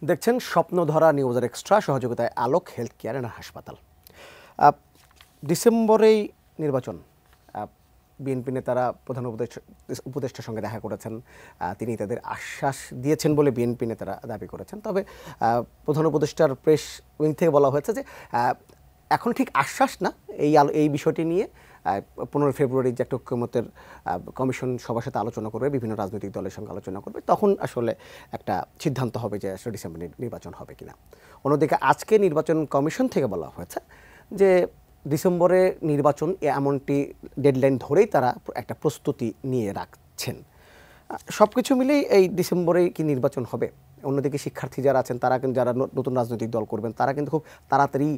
দেখছেন স্বপ্নধরা নিউজের এক্সট্রা সহযোগিতায় আলোক হেলথ কেয়ার অ্যান্ড হাসপাতাল। ডিসেম্বরেই নির্বাচন। বিএনপি নেতারা প্রধান উপদেষ্টার সঙ্গে দেখা করেছেন, তিনি তাদের আশ্বাস দিয়েছেন বলে বিএনপি নেতারা দাবি করেছেন। তবে প্রধান উপদেষ্টার প্রেস উইং থেকে বলা হয়েছে যে এখন ঠিক আশ্বাস না, এই বিষয়টি নিয়ে 15 ফেব্রুয়ারি যে একটা ঐক্যমত্যের কমিশন সবার সাথে আলোচনা করবে, বিভিন্ন রাজনৈতিক দলের সঙ্গে আলোচনা করবে, তখন আসলে একটা সিদ্ধান্ত হবে যে আসলে ডিসেম্বরে নির্বাচন হবে কিনা। অন্যদিকে আজকে নির্বাচন কমিশন থেকে বলা হয়েছে যে ডিসেম্বরে নির্বাচন এমনটি ডেডলাইন ধরেই তারা একটা প্রস্তুতি নিয়ে রাখছেন। সব কিছু মিলেই এই ডিসেম্বরেই কি নির্বাচন হবে? অন্যদিকে শিক্ষার্থী যারা আছেন, তারা কিন্তু যারা নতুন রাজনৈতিক দল করবেন, তারা কিন্তু খুব তাড়াতাড়ি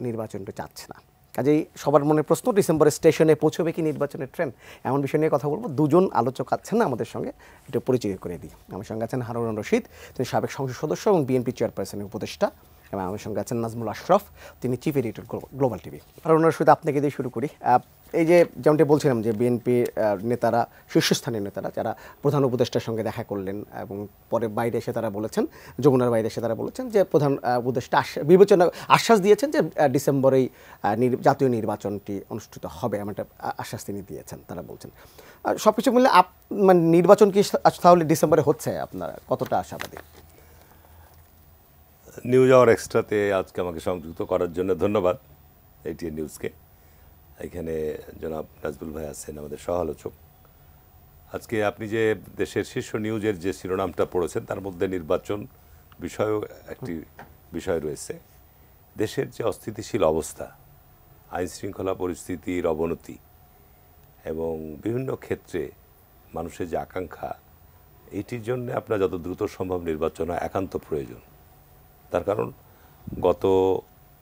নির্বাচনটা চাচ্ছে না। কাজেই সবার মনে প্রশ্ন, ডিসেম্বরের স্টেশনে পৌঁছবে কি নির্বাচনের ট্রেন? এমন বিষয় নিয়ে কথা বলবো। দুজন আলোচক আছেন না আমাদের সঙ্গে, একটু পরিচয় করে দিই। আমার সঙ্গে আছেন হারুন রশিদ, তিনি সাবেক সংসদ সদস্য এবং বিএনপি চেয়ারপারসনের উপদেষ্টা, এবং আমার সঙ্গে আছেন নাজমুল আশরাফ, তিনি chief editor global TV. Harun Rashid, আপনাকে দিয়ে শুরু করি। এই যে যেমনটি বলছিলাম যে বিএনপি নেতারা, শীর্ষস্থানীয় নেতারা যারা প্রধান উপদেষ্টার সঙ্গে দেখা করলেন এবং পরে বাইরে এসে তারা বলেছেন, যমুনার বাইরে এসে তারা বলেছেন যে প্রধান উপদেষ্টা আশ্বাস দিয়েছেন যে ডিসেম্বরেই জাতীয় নির্বাচনটি অনুষ্ঠিত হবে, এমন একটা আশ্বাস তিনি দিয়েছেন, তারা বলছেন। সব কিছু মিলে মানে নির্বাচন কি তাহলে ডিসেম্বরে হচ্ছে? আপনারা কতটা আশাবাদী? নিউজ আওয়ার এক্সট্রাতে আজকে আমাকে সংযুক্ত করার জন্য ধন্যবাদ এটিএন নিউজকে। এখানে জনাব নাজমুল ভাই আছেন, আমাদের সহ আলোচক। আজকে আপনি যে দেশের শীর্ষ নিউজের যে শিরোনামটা পড়েছেন, তার মধ্যে নির্বাচন বিষয়েও একটি বিষয় রয়েছে। দেশের যে অস্থিতিশীল অবস্থা, আইনশৃঙ্খলা পরিস্থিতির অবনতি এবং বিভিন্ন ক্ষেত্রে মানুষের যে আকাঙ্ক্ষা, এইটির জন্য আপনার যত দ্রুত সম্ভব নির্বাচন একান্ত প্রয়োজন। তার কারণ গত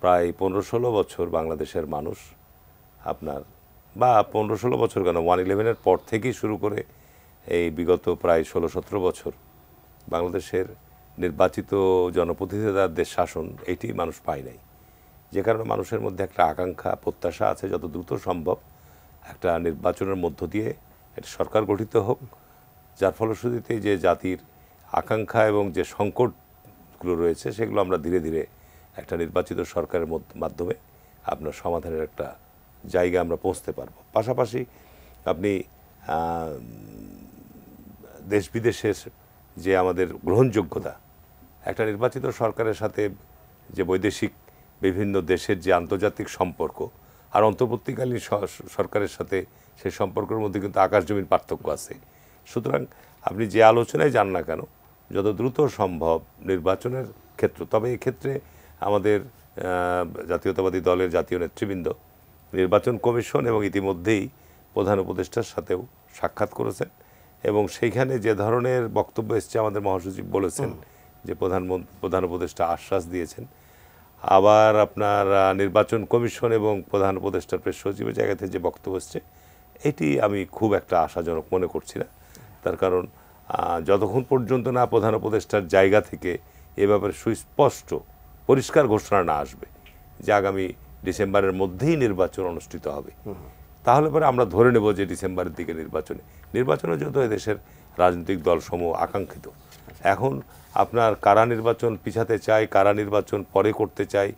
প্রায় 15-16 বছর বাংলাদেশের মানুষ আপনার, বা 15-16 বছর কেন, 1/11-এর পর থেকেই শুরু করে এই বিগত প্রায় 16-17 বছর বাংলাদেশের নির্বাচিত জনপ্রতিনিধিদের শাসন এটি মানুষ পায় নাই। যে কারণে মানুষের মধ্যে একটা আকাঙ্ক্ষা, প্রত্যাশা আছে যত দ্রুত সম্ভব একটা নির্বাচনের মধ্য দিয়ে একটা সরকার গঠিত হোক, যার ফলশ্রুতিতে যে জাতির আকাঙ্ক্ষা এবং যে সংকটগুলো রয়েছে সেগুলো আমরা ধীরে ধীরে একটা নির্বাচিত সরকারের মাধ্যমে আপনার সমাধানের একটা জায়গা আমরা পৌঁছতে পারবো। পাশাপাশি আপনি দেশ বিদেশের যে আমাদের গ্রহণযোগ্যতা, একটা নির্বাচিত সরকারের সাথে যে বৈদেশিক বিভিন্ন দেশের যে আন্তর্জাতিক সম্পর্ক, আর অন্তর্বর্তীকালীন সরকারের সাথে সেই সম্পর্কের মধ্যে কিন্তু আকাশ জমিন পার্থক্য আছে। সুতরাং আপনি যে আলোচনায় যান না কেন, যত দ্রুত সম্ভব নির্বাচনের ক্ষেত্র, তবে এই ক্ষেত্রে আমাদের জাতীয়তাবাদী দলের জাতীয় নেতৃবৃন্দ নির্বাচন কমিশন এবং ইতিমধ্যেই প্রধান উপদেষ্টার সাথেও সাক্ষাৎ করেছেন এবং সেইখানে যে ধরনের বক্তব্য এসছে, আমাদের মহাসচিব বলেছেন যে প্রধান উপদেষ্টা আশ্বাস দিয়েছেন। আবার আপনার নির্বাচন কমিশন এবং প্রধান উপদেষ্টার প্রেস সচিবের জায়গা থেকে যে বক্তব্য এসছে, এটি আমি খুব একটা আশাজনক মনে করছি না। তার কারণ যতক্ষণ পর্যন্ত না প্রধান উপদেষ্টার জায়গা থেকে এ ব্যাপারে সুস্পষ্ট পরিষ্কার ঘোষণা না আসবে যে আগামী ডিসেম্বরের মধ্যেই নির্বাচন অনুষ্ঠিত হবে, তাহলে পরে আমরা ধরে নেব যে ডিসেম্বরের দিকে নির্বাচনে যেহেতু দেশের রাজনৈতিক দলসমূহ আকাঙ্ক্ষিত। এখন আপনার কারা নির্বাচন পিছাতে চায়, কারা নির্বাচন পরে করতে চায়,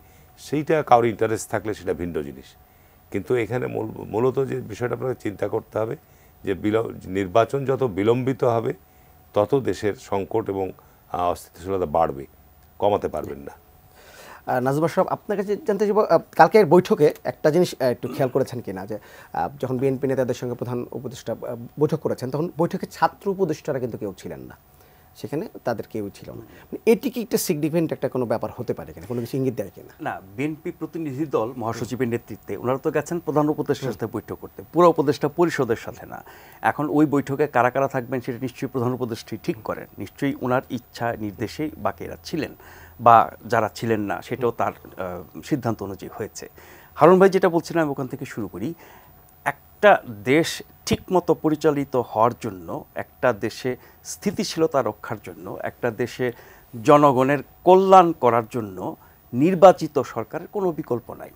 সেইটা কারোর ইন্টারেস্ট থাকলে সেটা ভিন্ন জিনিস। কিন্তু এখানে মূলত যে বিষয়টা আপনাকে চিন্তা করতে হবে যে নির্বাচন যত বিলম্বিত হবে তত দেশের সংকট এবং অস্থিতিশীলতা বাড়বে, কমাতে পারবেন না। নাজমুল আশরাফ, আপনার কাছে জানতে চাইব, কালকের বৈঠকে একটা জিনিস একটু খেয়াল করেছেন কিনা, যে যখন বিএনপি নেতাদের সঙ্গে প্রধান উপদেষ্টা বৈঠক করেছেন, তখন বৈঠকে ছাত্র উপদেষ্টারা কিন্তু কেউ ছিলেন না, সেখানে তাদের কেউ ছিল না। এটি কি একটা সিগনিফিকেন্ট একটা কোনো ব্যাপার হতে পারে কিনা, কোনো কিছু ইঙ্গিত দেয় কিনা? না, বিএনপি প্রতিনিধি দল মহাসচিবের নেতৃত্বে ওনারা তো গেছেন প্রধান উপদেষ্টার সাথে বৈঠক করতে, পুরো উপদেষ্টা পরিষদের সাথে না। এখন ওই বৈঠকে কারা কারা থাকবেন সেটা নিশ্চয়ই প্রধান উপদেষ্টাই ঠিক করেন, নিশ্চয়ই ওনার ইচ্ছা নির্দেশেই বাকিরা ছিলেন, বা যারা ছিলেন না সেটাও তার সিদ্ধান্ত অনুযায়ী হয়েছে। হারুন ভাই যেটা বলছিলাম ওখান থেকে শুরু করি। একটা দেশ ঠিকমতো পরিচালিত হওয়ার জন্য, একটা দেশে স্থিতিশীলতা রক্ষার জন্য, একটা দেশে জনগণের কল্যাণ করার জন্য নির্বাচিত সরকারের কোনো বিকল্প নাই,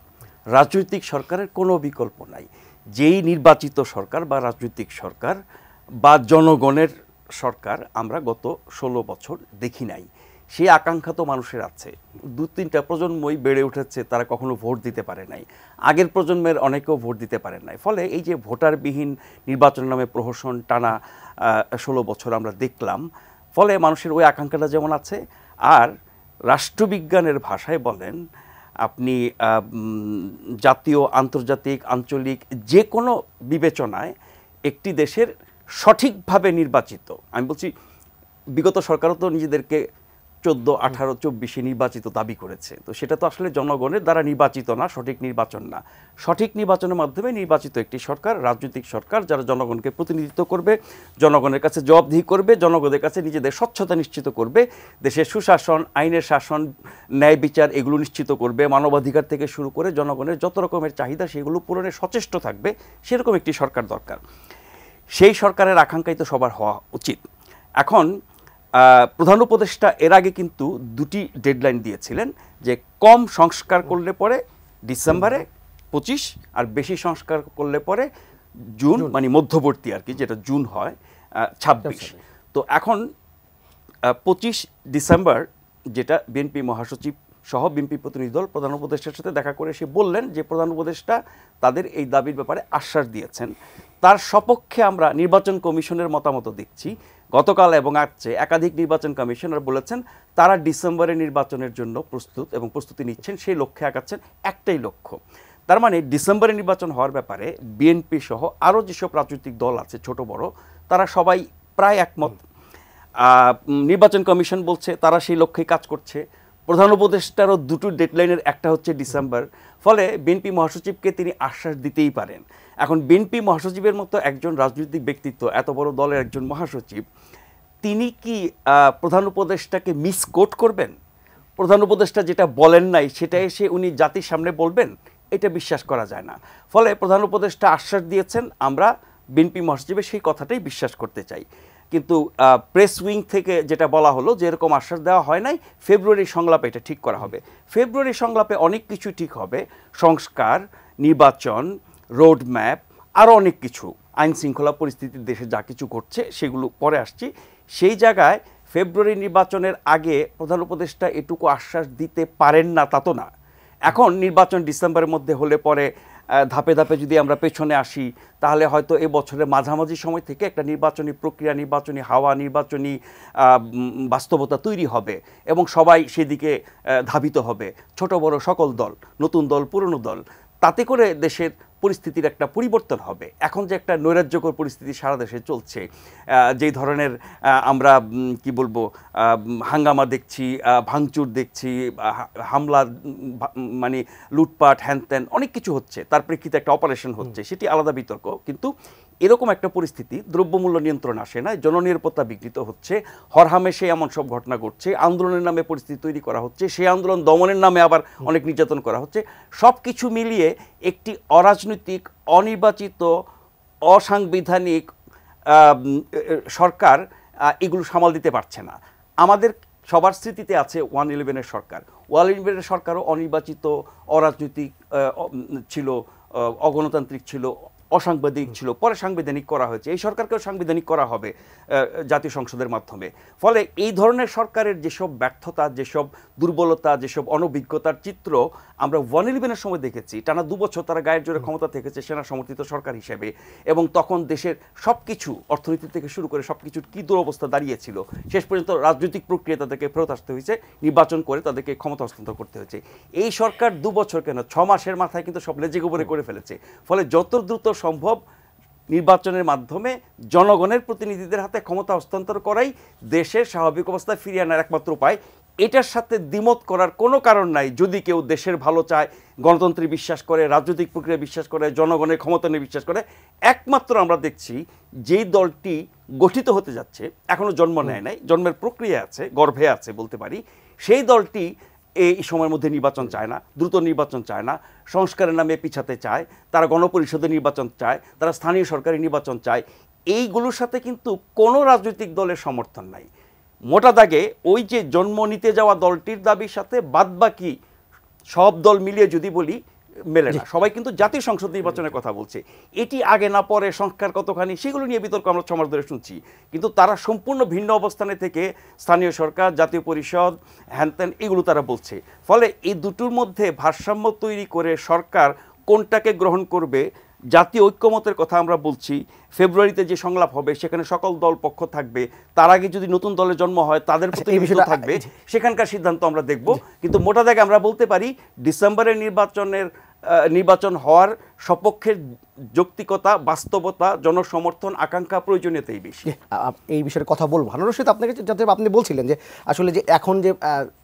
রাজনৈতিক সরকারের কোনো বিকল্প নাই। যেই নির্বাচিত সরকার বা রাজনৈতিক সরকার বা জনগণের সরকার আমরা গত 16 বছর দেখি নাই। সেই আকাঙ্ক্ষা তো মানুষের আছে। 2-3টা প্রজন্মই বেড়ে উঠেছে, তারা কখনো ভোট দিতে পারে নাই, আগের প্রজন্মের অনেকেও ভোট দিতে পারে নাই। ফলে এই যে ভোটারবিহীন নির্বাচন নামে প্রহসন টানা 16 বছর আমরা দেখলাম, ফলে মানুষের ওই আকাঙ্ক্ষাটা যেমন আছে। আর রাষ্ট্রবিজ্ঞানের ভাষায় বলেন আপনি জাতীয়, আন্তর্জাতিক, আঞ্চলিক যে কোনো বিবেচনায় একটি দেশের সঠিকভাবে নির্বাচিত, আমি বলছি বিগত সরকারও তো নিজেদেরকে 14, 18, 24 নির্বাচিত দাবি করেছে, তো সেটা তো আসলে জনগণের দ্বারা নির্বাচিত না, সঠিক নির্বাচন না। সঠিক নির্বাচনের মাধ্যমে নির্বাচিত একটি সরকার, রাজনৈতিক সরকার, যারা জনগণকে প্রতিনিধিত্ব করবে, জনগণের কাছে জবাবদিহি করবে, জনগণের কাছে নিজেদের স্বচ্ছতা নিশ্চিত করবে, দেশের সুশাসন, আইনের শাসন, ন্যায় বিচার এগুলো নিশ্চিত করবে, মানবাধিকার থেকে শুরু করে জনগণের যত রকমের চাহিদা সেগুলো পূরণে সচেষ্ট থাকবে, সেরকম একটি সরকার দরকার। সেই সরকারের আকাঙ্ক্ষাই তো সবার হওয়া উচিত। এখন প্রধান উপদেষ্টা এর আগে কিন্তু 2টি ডেডলাইন দিয়েছিলেন, যে কম সংস্কার করলে পরে ডিসেম্বরে 25, আর বেশি সংস্কার করলে পরে জুন, মানে মধ্যবর্তী আর কি, যেটা জুন হয় 26। তো এখন 25 ডিসেম্বর যেটা বিএনপি মহাসচিব সহ বিএনপি প্রতিনিধি দল প্রধান উপদেষ্টার সাথে দেখা করে এসে বললেন যে প্রধান উপদেষ্টা তাদের এই দাবির ব্যাপারে আশ্বাস দিয়েছেন। তার সপক্ষে আমরা নির্বাচন কমিশনের মতামত দেখছি। গতকাল এবং আজকে একাধিক নির্বাচন কমিশনার বলেছেন তারা ডিসেম্বরে নির্বাচনের জন্য প্রস্তুত এবং প্রস্তুতি নিচ্ছেন, সেই লক্ষ্যে আগাচ্ছেন। একটাই লক্ষ্য, তার মানে ডিসেম্বরে নির্বাচন হওয়ার ব্যাপারে বিএনপি সহ আরও যেসব রাজনৈতিক দল আছে ছোট বড়, তারা সবাই প্রায় একমত। নির্বাচন কমিশন বলছে তারা সেই লক্ষ্যেই কাজ করছে। প্রধান উপদেষ্টারও 2টো ডেডলাইনের একটা হচ্ছে ডিসেম্বর। ফলে বিএনপি মহাসচিবকে তিনি আশ্বাস দিতেই পারেন। এখন বিএনপি মহাসচিবের মতো একজন রাজনৈতিক ব্যক্তিত্ব, এত বড় দলের একজন মহাসচিব, তিনি কি প্রধান উপদেষ্টাকে মিসকোট করবেন? প্রধান উপদেষ্টা যেটা বলেন নাই সেটা এসে উনি জাতির সামনে বলবেন, এটা বিশ্বাস করা যায় না। ফলে প্রধান উপদেষ্টা আশ্বাস দিয়েছেন, আমরা বিএনপি মহাসচিবের সেই কথাটাই বিশ্বাস করতে চাই। কিন্তু প্রেস উইং থেকে যেটা বলা হলো যে এরকম আশ্বাস দেওয়া হয় নাই, ফেব্রুয়ারি সংলাপে এটা ঠিক করা হবে। ফেব্রুয়ারি সংলাপে অনেক কিছু ঠিক হবে, সংস্কার, নির্বাচন, রোড ম্যাপ, আরও অনেক কিছু, আইন শৃঙ্খলা পরিস্থিতি দেশে যা কিছু ঘটছে সেগুলো পরে আসছি। সেই জায়গায় ফেব্রুয়ারি নির্বাচনের আগে প্রধান উপদেষ্টা এটুকু আশ্বাস দিতে পারেন না তা তো না। এখন নির্বাচন ডিসেম্বরের মধ্যে হলে পরে ধাপে ধাপে যদি আমরা পেছনে আসি, তাহলে হয়তো এ বছরের মাঝামাঝি সময় থেকে একটা নির্বাচনী প্রক্রিয়া, নির্বাচনী হাওয়া, নির্বাচনী বাস্তবতা তৈরি হবে এবং সবাই সেদিকে ধাবিত হবে, ছোট বড় সকল দল, নতুন দল, পুরনো দল। তাতে করে দেশের পরিস্থিতির একটা পরিবর্তন হবে। এখন যে একটা নৈরাজ্যকর পরিস্থিতি সারা দেশে চলছে, যেই ধরনের আমরা কি বলবো হাঙ্গামা দেখছি, ভাঙচুর দেখছি, হামলা, মানে লুটপাট, হ্যানত্যান অনেক কিছু হচ্ছে, তার প্রেক্ষিতে একটা অপারেশন হচ্ছে, সেটি আলাদা বিতর্ক। কিন্তু এরকম একটা পরিস্থিতি, দ্রব্যমূল্য নিয়ন্ত্রণ আসে না, জননিরাপত্তা বিঘ্নিত হচ্ছে, হরহামেশে এমন সব ঘটনা ঘটছে, আন্দোলনের নামে পরিস্থিতি তৈরি করা হচ্ছে, সেই আন্দোলন দমনের নামে আবার অনেক নির্যাতন করা হচ্ছে। সব কিছু মিলিয়ে একটি অরাজনৈতিক, অনির্বাচিত, অসাংবিধানিক সরকার এগুলো সামাল দিতে পারছে না। আমাদের সবার স্মৃতিতে আছে 1/11-এর সরকার। 1/11-এর সরকারও অনির্বাচিত, অরাজনৈতিক ছিল, অগণতান্ত্রিক ছিল, অসাংবিধানিক ছিল, পরে সাংবিধানিক করা হয়েছে। এই সরকারকেও সাংবিধানিক করা হবে জাতীয় সংসদের মাধ্যমে। ফলে এই ধরনের সরকারের যেসব ব্যর্থতা, যেসব দুর্বলতা, যেসব অনভিজ্ঞতার চিত্র আমরা 1/11-এর সময় দেখেছি, টানা 2 বছর তারা গায়ের জোরে ক্ষমতা থেকেছে সেনা সমর্থিত সরকার হিসেবে, এবং তখন দেশের সব কিছু, অর্থনীতি থেকে শুরু করে সব কিছুর কী দুরবস্থা দাঁড়িয়েছিল। শেষ পর্যন্ত রাজনৈতিক প্রক্রিয়া তাদেরকে ফেরত আসতে হয়েছে, নির্বাচন করে তাদেরকে ক্ষমতা হস্তান্তর করতে হয়েছে। এই সরকার 2 বছর কেন 6 মাসের মাথায় কিন্তু সব লেজে গোবরে করে ফেলেছে। ফলে যত দ্রুত সম্ভব নির্বাচনের মাধ্যমে জনগণের প্রতিনিধিদের হাতে ক্ষমতা হস্তান্তর করাই দেশের স্বাভাবিক অবস্থায় ফিরিয়ে আনার একমাত্র উপায়। এটার সাথে দ্বিমত করার কোনো কারণ নাই। যদি কেউ দেশের ভালো চায়, গণতন্ত্রে বিশ্বাস করে, রাজনৈতিক প্রক্রিয়া বিশ্বাস করে, জনগণের ক্ষমতা নিয়ে বিশ্বাস করে, একমাত্র আমরা দেখছি যেই দলটি গঠিত হতে যাচ্ছে, এখনো জন্ম নেয় নাই, জন্মের প্রক্রিয়া আছে, গর্ভে আছে বলতে পারি, সেই দলটি এই সময়ের মধ্যে নির্বাচন চায় না, দ্রুত নির্বাচন চায় না, সংস্কারের নামে পিছাতে চায়, তারা গণপরিষদের নির্বাচন চায়, তারা স্থানীয় সরকারি নির্বাচন চায়। এইগুলোর সাথে কিন্তু কোনো রাজনৈতিক দলের সমর্থন নাই। মোটা দাগে ওই যে জন্ম নিতে যাওয়া দলটির দাবির সাথে বাদবাকি সব দল মিলিয়ে যদি বলি, মেলে না। সবাই কিন্তু জাতীয় সংসদ নির্বাচনের কথা বলছে, এটি আগে না পরে, সংস্কার কতখানি, সেগুলো নিয়ে বিতর্ক আমরা সমাজ ধরে শুনছি। কিন্তু তারা সম্পূর্ণ ভিন্ন অবস্থানে থেকে স্থানীয় সরকার, জাতীয় পরিষদ, হ্যানত্যান এগুলো তারা বলছে। ফলে এই দুটোর মধ্যে ভারসাম্য তৈরি করে সরকার কোনটাকে গ্রহণ করবে, জাতীয় ঐক্যমতের কথা আমরা বলছি। ফেব্রুয়ারিতে যে সংলাপ হবে সেখানে সকল দল পক্ষ থাকবে, তার আগে যদি নতুন দলের জন্ম হয় তাদের প্রতিনিধিত্ব থাকবে, সেখানকার সিদ্ধান্ত আমরা দেখব। কিন্তু মোটা দাগে আমরা বলতে পারি ডিসেম্বরের নির্বাচন হওয়ার সপক্ষের যৌক্তিকতা, বাস্তবতা, জনসমর্থন, আকাঙ্ক্ষা, প্রয়োজনীয়তাই বেশি। এই বিষয়ে কথা বলবো হানুর রশিদ আপনাকে, যাতে আপনি বলছিলেন যে আসলে যে এখন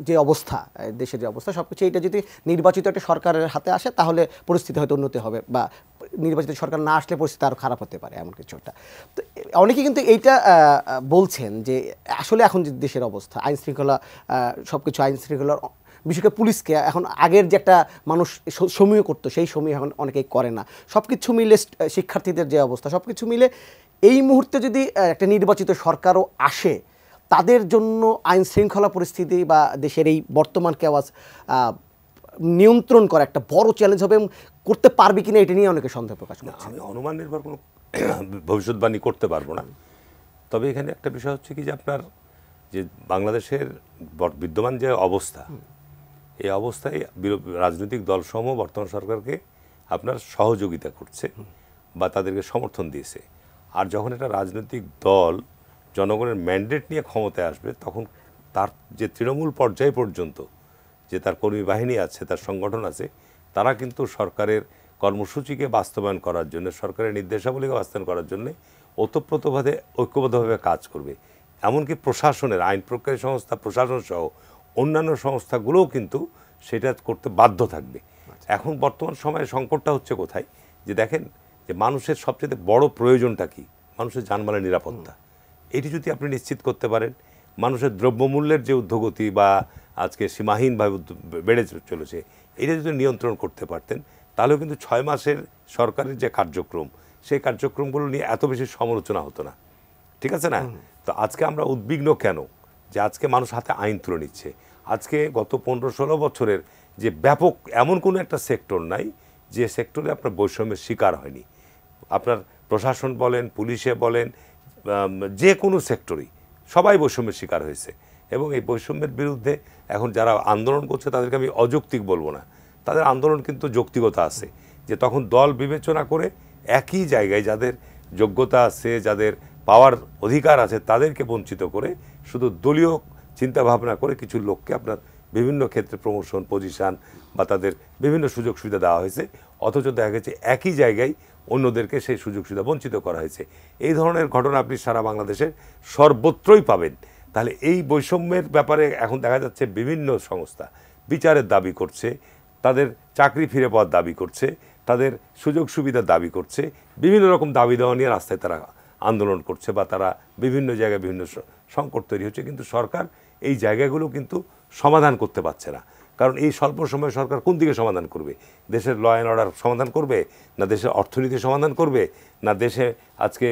যে অবস্থা, দেশের যে অবস্থা সবকিছু, এটা যদি নির্বাচিত একটা সরকারের হাতে আসে তাহলে পরিস্থিতি হয়তো উন্নতি হবে, বা নির্বাচিত সরকার না আসলে পরিস্থিতি আরও খারাপ হতে পারে, এমন কিছু একটা। তো অনেকে কিন্তু এইটা বলছেন যে আসলে এখন যে দেশের অবস্থা, আইন শৃঙ্খলা, সব কিছু আইন শৃঙ্খলার, বিশেষ করে পুলিশকে এখন আগের যে একটা মানুষ সমীহ করতো সেই সমীহ এখন অনেকেই করে না। সব কিছু মিলে শিক্ষার্থীদের যে অবস্থা, সব কিছু মিলে এই মুহূর্তে যদি একটা নির্বাচিত সরকারও আসে, তাদের জন্য আইন শৃঙ্খলা পরিস্থিতি বা দেশের এই বর্তমান কেওয়াজ নিয়ন্ত্রণ করা একটা বড় চ্যালেঞ্জ হবে। করতে পারবে কিনা এটা নিয়ে অনেকে সন্দেহ প্রকাশ করছে। আমি অনুমান নির্ভর কোনো ভবিষ্যৎবাণী করতে পারবো না। তবে এখানে একটা বিষয় হচ্ছে কি যে আপনার যে বাংলাদেশের বিদ্যমান যে অবস্থা, এই অবস্থায় রাজনৈতিক দলসমূহ বর্তমান সরকারকে আপনার সহযোগিতা করছে বা তাদেরকে সমর্থন দিয়েছে। আর যখন একটা রাজনৈতিক দল জনগণের ম্যান্ডেট নিয়ে ক্ষমতায় আসবে, তখন তার যে তৃণমূল পর্যায় পর্যন্ত যে তার কর্মী বাহিনী আছে, তার সংগঠন আছে, তারা কিন্তু সরকারের কর্মসূচিকে বাস্তবায়ন করার জন্য, সরকারের নির্দেশাবলীকে বাস্তবায়ন করার জন্য ওতপ্রোতভাবে ঐক্যবদ্ধভাবে কাজ করবে। এমনকি প্রশাসনের, আইন প্রক্রিয়া সংস্থা, প্রশাসন সহ অন্যান্য সংস্থাগুলোও কিন্তু সেটা করতে বাধ্য থাকবে। এখন বর্তমান সময়ে সংকটটা হচ্ছে কোথায়, যে দেখেন যে মানুষের সবচেয়ে বড় প্রয়োজনটা কি, মানুষের জানমালের নিরাপত্তা। এটি যদি আপনি নিশ্চিত করতে পারেন, মানুষের দ্রব্যমূল্যের যে ঊর্ধ্বগতি বা আজকে সীমাহীনভাবে বেড়ে চলেছে, এটা যদি নিয়ন্ত্রণ করতে পারতেন, তাহলেও কিন্তু 6 মাসের সরকারের যে কার্যক্রম, সেই কার্যক্রমগুলো নিয়ে এত বেশি সমালোচনা হতো না। ঠিক আছে না? তো আজকে আমরা উদ্বিগ্ন কেন, যে আজকে মানুষ হাতে আইন তুলে নিচ্ছে। আজকে গত 15-16 বছরের যে ব্যাপক এমন কোনো একটা সেক্টর নাই যে সেক্টরে আপনার বৈষম্যের শিকার হয়নি। আপনার প্রশাসন বলেন, পুলিশে বলেন, যে কোনো সেক্টরই সবাই বৈষম্যের শিকার হয়েছে। এবং এই বৈষম্যের বিরুদ্ধে এখন যারা আন্দোলন করছে তাদেরকে আমি অযৌক্তিক বলবো না, তাদের আন্দোলন কিন্তু যৌক্তিকতা আছে। যে তখন দল বিবেচনা করে একই জায়গায় যাদের যোগ্যতা আছে, যাদের পাওয়ার অধিকার আছে, তাদেরকে বঞ্চিত করে শুধু দলীয় চিন্তাভাবনা করে কিছু লোককে আপনার বিভিন্ন ক্ষেত্রে প্রমোশন, পজিশন বা তাদের বিভিন্ন সুযোগ সুবিধা দেওয়া হয়েছে। অথচ দেখা গেছে একই জায়গায় অন্যদেরকে সেই সুযোগ সুবিধা বঞ্চিত করা হয়েছে। এই ধরনের ঘটনা আপনি সারা বাংলাদেশের সর্বত্রই পাবেন। তাহলে এই বৈষম্যের ব্যাপারে এখন দেখা যাচ্ছে বিভিন্ন সংস্থা বিচারের দাবি করছে, তাদের চাকরি ফিরে পাওয়ার দাবি করছে, তাদের সুযোগ সুবিধার দাবি করছে, বিভিন্ন রকম দাবি দেওয়া নিয়ে রাস্তায় তারা আন্দোলন করছে বা তারা বিভিন্ন জায়গায় বিভিন্ন সংকট তৈরি হচ্ছে। কিন্তু সরকার এই জায়গাগুলো কিন্তু সমাধান করতে পারছে না। কারণ এই স্বল্প সময়ে সরকার কোন দিকে সমাধান করবে? দেশের ল অ্যান্ড অর্ডার সমাধান করবে, না দেশের অর্থনীতি সমাধান করবে, না দেশে আজকে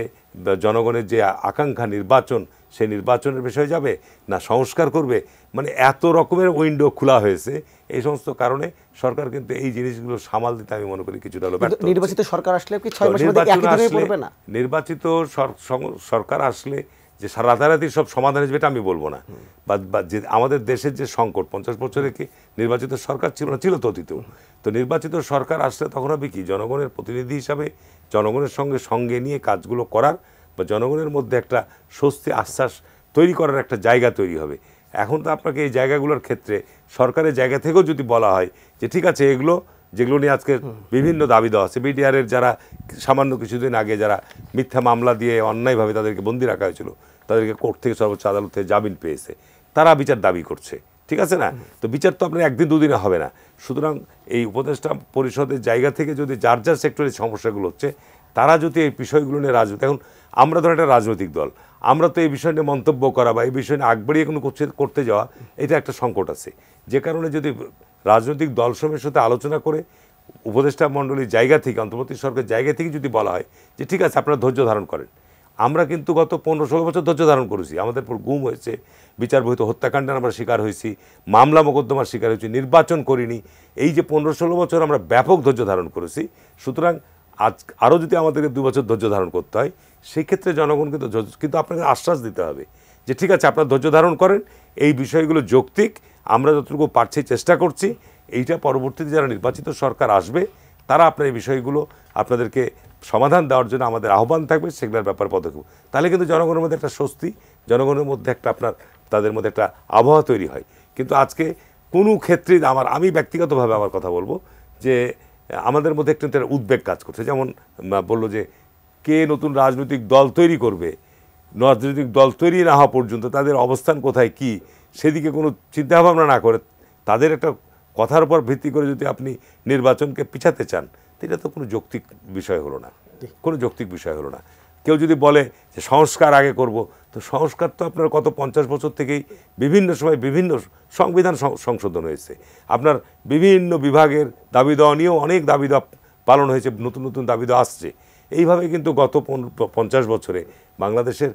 জনগণের যে আকাঙ্ক্ষা নির্বাচন, সেই নির্বাচনের বিষয়ে যাবে, না সংস্কার করবে? মানে এত রকমের উইন্ডো খোলা হয়েছে। এই সমস্ত কারণে সরকার কিন্তু এই জিনিসগুলো সামাল দিতে আমি মনে করি কিছুটা হলো ব্যর্থ। নির্বাচিত সরকার আসলে কি 6 মাসের মধ্যে একই দিনে পড়বে না? নির্বাচিত সরকার আসলে যে রাতারাতি সব সমাধান হবে এটা আমি বলবো না। বা যে আমাদের দেশের যে সংকট, 50 বছরে কি নির্বাচিত সরকার ছিল না? ছিল তো অতীতেও। তো নির্বাচিত সরকার আসলে তখন হবে কি, জনগণের প্রতিনিধি হিসাবে জনগণের সঙ্গে নিয়ে কাজগুলো করার বা জনগণের মধ্যে একটা স্বস্তি, আশ্বাস তৈরি করার একটা জায়গা তৈরি হবে। এখন তো আপনাকে এই জায়গাগুলোর ক্ষেত্রে সরকারের জায়গা থেকেও যদি বলা হয় যে ঠিক আছে, এগুলো যেগুলো নিয়ে আজকে বিভিন্ন দাবি দেওয়া আছে, বিডিআরের যারা সামান্য কিছুদিন আগে যারা মিথ্যা মামলা দিয়ে অন্যায়ভাবে তাদেরকে বন্দি রাখা হয়েছিল, তাদেরকে কোর্ট থেকে সর্বোচ্চ আদালত থেকে জামিন পেয়েছে, তারা বিচার দাবি করছে। ঠিক আছে না? তো বিচার তো আপনার একদিন দুদিনে হবে না। সুতরাং এই উপদেষ্টা পরিষদের জায়গা থেকে যদি যার যার সেক্টরের সমস্যাগুলো হচ্ছে, তারা যদি এই বিষয়গুলো নিয়ে রাজনীতি, এখন আমরা ধরেন একটা রাজনৈতিক দল, আমরা তো এই বিষয় নিয়ে মন্তব্য করা বা এই বিষয় নিয়ে আগ বাড়িয়ে কোনো করতে যাওয়া, এটা একটা সংকট আছে। যে কারণে যদি রাজনৈতিক দলসমূহের সাথে আলোচনা করে উপদেষ্টা মণ্ডলীর জায়গা থেকে, অন্তর্বর্তী সরকারের জায়গা থেকে যদি বলা হয় যে ঠিক আছে আপনারা ধৈর্য ধারণ করেন, আমরা কিন্তু গত 15-16 বছর ধৈর্য ধারণ করেছি, আমাদের উপর গুম হয়েছে, বিচার বহির্ভূত হত্যাকাণ্ডের আমরা শিকার হয়েছি, মামলা মোকদ্দমার শিকার হয়েছি, নির্বাচন করিনি। এই যে 15-16 বছর আমরা ব্যাপক ধৈর্য ধারণ করেছি, সুতরাং আজ আরও যদি আমাদেরকে 2 বছর ধৈর্য ধারণ করতে হয়, সেই ক্ষেত্রে জনগণ কিন্তু আপনাকে আশ্বাস দিতে হবে যে ঠিক আছে আপনারা ধৈর্য ধারণ করেন, এই বিষয়গুলো যৌক্তিক, আমরা যতটুকু পারছি চেষ্টা করছি, এইটা পরবর্তীতে যারা নির্বাচিত সরকার আসবে তারা আপনার এই বিষয়গুলো আপনাদেরকে সমাধান দেওয়ার জন্য আমাদের আহ্বান থাকবে, সেগুলোর ব্যাপারে পদক্ষেপ। তাহলে কিন্তু জনগণের মধ্যে একটা স্বস্তি, জনগণের মধ্যে একটা তাদের মধ্যে একটা আবহাওয়া তৈরি হয়। কিন্তু আজকে কোনো ক্ষেত্রে আমি ব্যক্তিগতভাবে আমার কথা বলবো যে আমাদের মধ্যে একটু একটা উদ্বেগ কাজ করছে। যেমন বললো যে কে নতুন রাজনৈতিক দল তৈরি করবে, রাজনৈতিক দল তৈরি না হওয়া পর্যন্ত তাদের অবস্থান কোথায় কি সেদিকে কোনো চিন্তাভাবনা না করে তাদের একটা কথার উপর ভিত্তি করে যদি আপনি নির্বাচনকে পিছাতে চান, এটা তো কোনো যৌক্তিক বিষয় হলো না, কোনো যৌক্তিক বিষয় হলো না। কেউ যদি বলে যে সংস্কার আগে করব, তো সংস্কার তো আপনার গত 50 বছর থেকেই বিভিন্ন সময় বিভিন্ন সংবিধান সংশোধন হয়েছে, আপনার বিভিন্ন বিভাগের দাবি দেওয়া নিয়েও অনেক দাবি দেওয়া পালন হয়েছে, নতুন নতুন দাবি দেওয়া আসছে। এইভাবে কিন্তু গত 50 বছরে বাংলাদেশের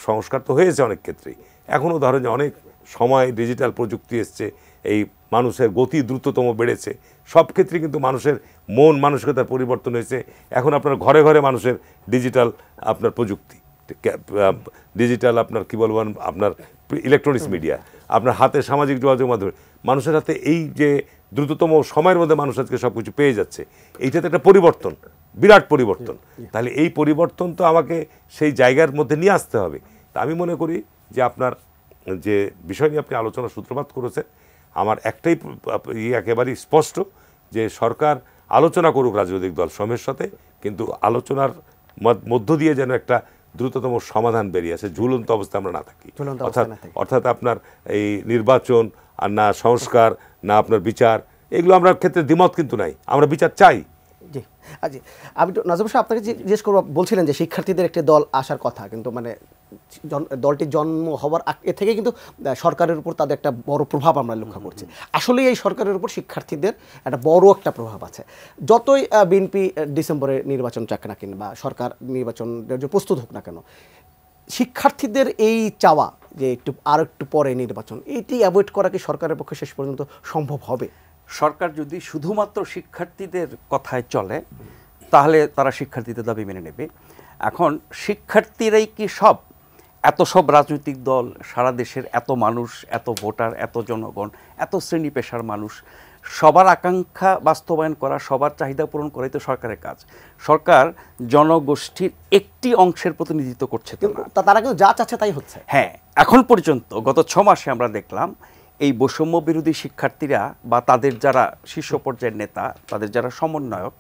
সংস্কার তো হয়েছে অনেক ক্ষেত্রেই। এখনও ধরেন যে অনেক সময় ডিজিটাল প্রযুক্তি এসছে, এই মানুষের গতি দ্রুততম বেড়েছে, সব ক্ষেত্রে কিন্তু মানুষের মন মানসিকতার পরিবর্তন হয়েছে। এখন আপনার ঘরে ঘরে মানুষের ডিজিটাল আপনার প্রযুক্তি, ডিজিটাল আপনার কী বলবেন, আপনার ইলেকট্রনিক্স মিডিয়া, আপনার হাতে সামাজিক যোগাযোগ মাধ্যমে মানুষের হাতে এই যে দ্রুততম সময়ের মধ্যে মানুষ আজকে সব কিছু পেয়ে যাচ্ছে, এইটাতে একটা পরিবর্তন, বিরাট পরিবর্তন। তাহলে এই পরিবর্তন তো আমাকে সেই জায়গার মধ্যে নিয়ে আসতে হবে। তা আমি মনে করি যে আপনার যে বিষয় নিয়ে আপনি আলোচনার সূত্রপাত করেছেন, আমার একটাই একেবারেই স্পষ্ট যে সরকার আলোচনা করুক রাজনৈতিক দল সমূহের সাথে, কিন্তু আলোচনার মধ্য দিয়ে যেন একটা দ্রুততম সমাধান বেরিয়ে আসে, ঝুলন্ত অবস্থা আমরা না থাকি। অর্থাৎ আপনার এই নির্বাচন আর না সংস্কার না আপনার বিচার, এগুলো আমরা ক্ষেত্রে দ্বিমত কিন্তু নাই, আমরা বিচার চাই। জি জি, আমি তো নাজমুল সাহেব আপনাকে জিজ্ঞেস করবো, বলছিলেন যে শিক্ষার্থীদের একটি দল আসার কথা, কিন্তু মানে দলটি জন্ম হওয়ার আগে থেকে কিন্তু সরকারের উপর তাদের একটা বড় প্রভাব আমরা লক্ষ্য করছি। আসলে এই সরকারের উপর শিক্ষার্থীদের একটা বড় একটা প্রভাব আছে। যতই বিএনপি ডিসেম্বরে নির্বাচন চাক না কেন বা সরকার নির্বাচনের যে প্রস্তুত হোক না কেন, শিক্ষার্থীদের এই চাওয়া যে আর একটু পরে নির্বাচন, এইটি অ্যাভয়েড করা কি সরকারের পক্ষে শেষ পর্যন্ত সম্ভব হবে? সরকার যদি শুধুমাত্র শিক্ষার্থীদের কথায় চলে তাহলে তারা শিক্ষার্থীদের দাবি মেনে নেবে। এখন শিক্ষার্থীরাই কি সব? এত সব রাজনৈতিক দল, সারা দেশের এত মানুষ, এত ভোটার, এত জনগণ, এত শ্রেণী পেশার মানুষ, সবার আকাঙ্ক্ষা বাস্তবায়ন করা, সবার চাহিদা পূরণ করাই তো সরকারের কাজ। সরকার জনগোষ্ঠীর একটি অংশের প্রতিনিধিত্ব করছে তো, তারা কিন্তু যা চাচ্ছে তাই হচ্ছে। হ্যাঁ, এখন পর্যন্ত গত 6 মাসে আমরা দেখলাম এই বৈষম্য বিরোধী শিক্ষার্থীরা বা তাদের যারা শীর্ষ পর্যায়ের নেতা, তাদের যারা সমন্বয়ক,